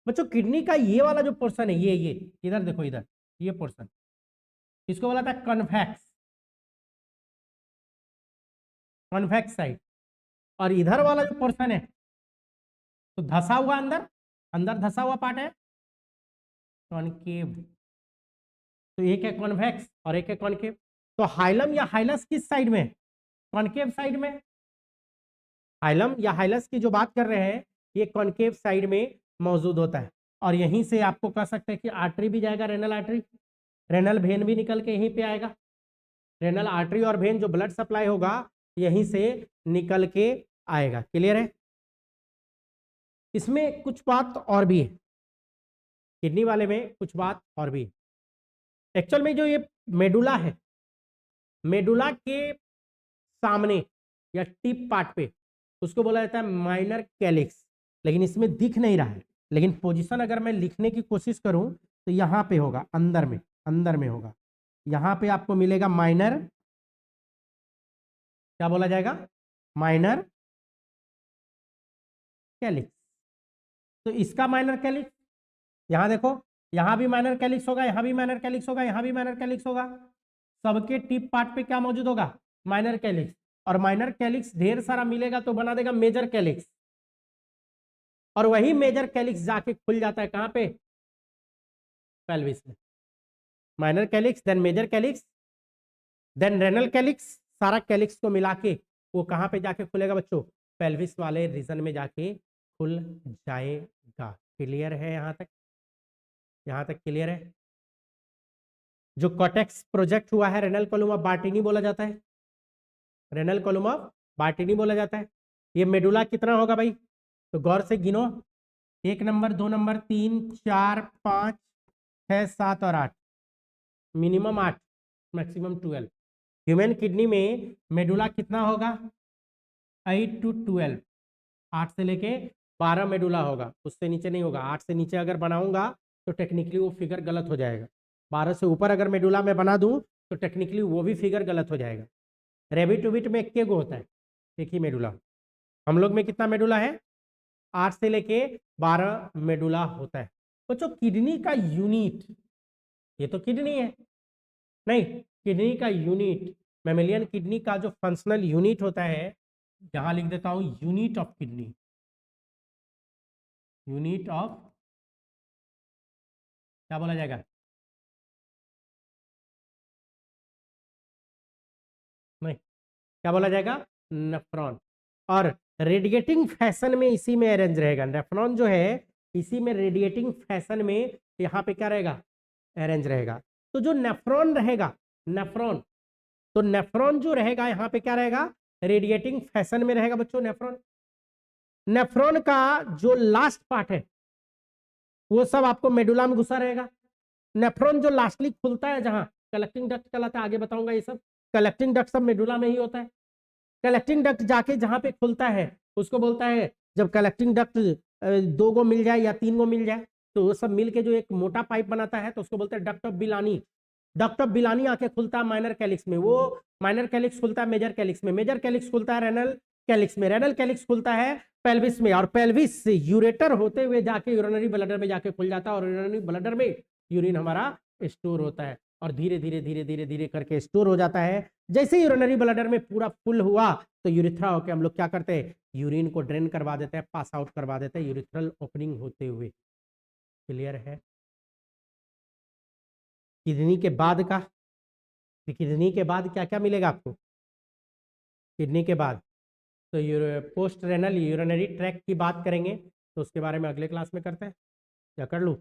बच्चों किडनी का ये वाला जो पोर्शन है, ये इधर देखो, इधर ये पोर्शन, इसको बोला था कन्वेक्स, कन्वेक्स साइड। और इधर वाला जो पोर्शन है तो धसा हुआ, अंदर अंदर धसा हुआ पार्ट है कॉनकेव। तो एक है कॉन्वेक्स और एक है कॉनकेव। तो हाइलम या हाइलस किस साइड में? कॉनकेव साइड में। हाइलम या हाइलस की जो बात कर रहे हैं ये कॉनकेव साइड में मौजूद होता है। और यहीं से आपको कह सकते हैं कि आर्टरी भी जाएगा, रेनल आर्टरी, रेनल वेन भी निकल के यहीं पे आएगा। रेनल आर्टरी और वेन जो ब्लड सप्लाई होगा यहीं से निकल के आएगा। क्लियर है? इसमें कुछ बात और भी है, किडनी वाले में कुछ बात और भी है। एक्चुअल में जो ये मेडुला है, मेडुला के सामने या टिप पार्ट पे उसको बोला जाता है माइनर कैलिक्स, लेकिन इसमें दिख नहीं रहा है। लेकिन पोजीशन अगर मैं लिखने की कोशिश करूं तो यहां पे होगा, अंदर में, अंदर में होगा। यहां पे आपको मिलेगा माइनर, क्या बोला जाएगा? Minor calyx. तो इसका माइनर कैलिक्स, यहां देखो, यहां भी माइनर कैलिक्स होगा, यहां भी माइनर कैलिक्स होगा, यहां भी माइनर कैलिक्स होगा। सबके टिप पार्ट पे क्या मौजूद होगा? Minor calyx. और माइनर कैलिक्स ढेर सारा मिलेगा तो बना देगा मेजर कैलिक्स, और वही मेजर कैलिक्स जाके खुल जाता है कहां पे? पेल्विस में। Minor calyx, then major calyx, then renal calyx, सारा कैलिक्स को मिला के वो कहां पे जाके खुलेगा बच्चों? पेल्विस वाले रीजन में जाके खुल जाएगा। क्लियर है यहां तक? यहां तक क्लियर है? जो कॉटेक्स प्रोजेक्ट हुआ है रेनल कॉलम ऑफ बार्टिनी बोला जाता है, रेनल कॉलम ऑफ बार्टिनी बोला जाता है। ये मेडुला कितना होगा भाई? तो गौर से गिनो, 1 नंबर, 2 नंबर, 3 4 5 6 7 और 8, मिनिमम 8, मैक्सिमम 12। ह्यूमन किडनी में मेडुला कितना होगा? 8 to 12, 8 से लेके 12 मेडुला होगा, उससे नीचे नहीं होगा। 8 से नीचे अगर बनाऊंगा तो टेक्निकली वो फिगर गलत हो जाएगा। 12 से ऊपर अगर मेडुला में बना दूं तो टेक्निकली वो भी फिगर गलत हो जाएगा। रेबिट उबिट में एक गो होता है, एक ही मेडुला। हम लोग में कितना मेडुला है? 8 से लेके 12 मेडुला होता है। बच्चों किडनी का यूनिट, ये तो किडनी है, नहीं, किडनी का यूनिट, मैमेलियन किडनी का जो फंक्शनल यूनिट होता है, यहां लिख देता हूं unit of kidney, unit of, क्या बोला जाएगा? नहीं, क्या बोला जाएगा? नेफ्रॉन। और रेडिएटिंग फैशन में इसी में अरेंज रहेगा। नेफ्रॉन जो है इसी में रेडिएटिंग फैशन में यहाँ पे क्या रहेगा? अरेंज रहेगा। तो जो नेफ्रॉन रहेगा, नेफ्रॉन, तो नेफ्रॉन जो रहेगा यहाँ पे क्या रहेगा? रेडिएटिंग फैशन में रहेगा बच्चों नेफ्रॉन। नेफ्रॉन का जो लास्ट पार्ट है, वो सब आपको मेडुला में घुसा रहेगा। नेफ्रॉन जो लास्टली खुलता है, जहां कलेक्टिंग डक्ट कहलाता है, आगे बताऊंगा ये सब। कलेक्टिंग डक्ट सब मेडुला में ही होता है। कलेक्टिंग डक्ट जाके जहां पे खुलता है उसको बोलता है, जब कलेक्टिंग डक्ट 2 गो मिल जाए या 3 गो मिल जाए, तो वो सब मिलके जो एक मोटा पाइप बनाता है, तो उसको बोलते हैं duct of Bellini. Duct of Bellini आके खुलता है माइनर कैलिक्स में। वो माइनर कैलिक्स खुलता है मेजर कैलिक्स में। मेजर कैलिक्स खुलता है रेनल कैलिक्स में। रेनल कैलिक्स खुलता है पेल्विस में, और पेल्विस से यूरेटर होते हुए जाके यूरिनरी ब्लडर में जाके खुल जाता है, और यूरिनरी ब्लडर में यूरिन हमारा स्टोर होता है, और धीरे धीरे धीरे धीरे धीरे करके स्टोर हो जाता है। जैसे यूरिनरी ब्लडर में पूरा फुल हुआ, तो यूरिथ्रा होके हम लोग क्या करते हैं, यूरिन को ड्रेन करवा देते हैं, पास आउट करवा देते हैं यूरिथ्रल ओपनिंग होते हुए। क्लियर है? किडनी के बाद का, किडनी के बाद क्या क्या मिलेगा आपको? किडनी के बाद तो पोस्ट रेनल यूरिनरी ट्रैक की बात करेंगे, तो उसके बारे में अगले क्लास में करते हैं। क्या कर लूँ?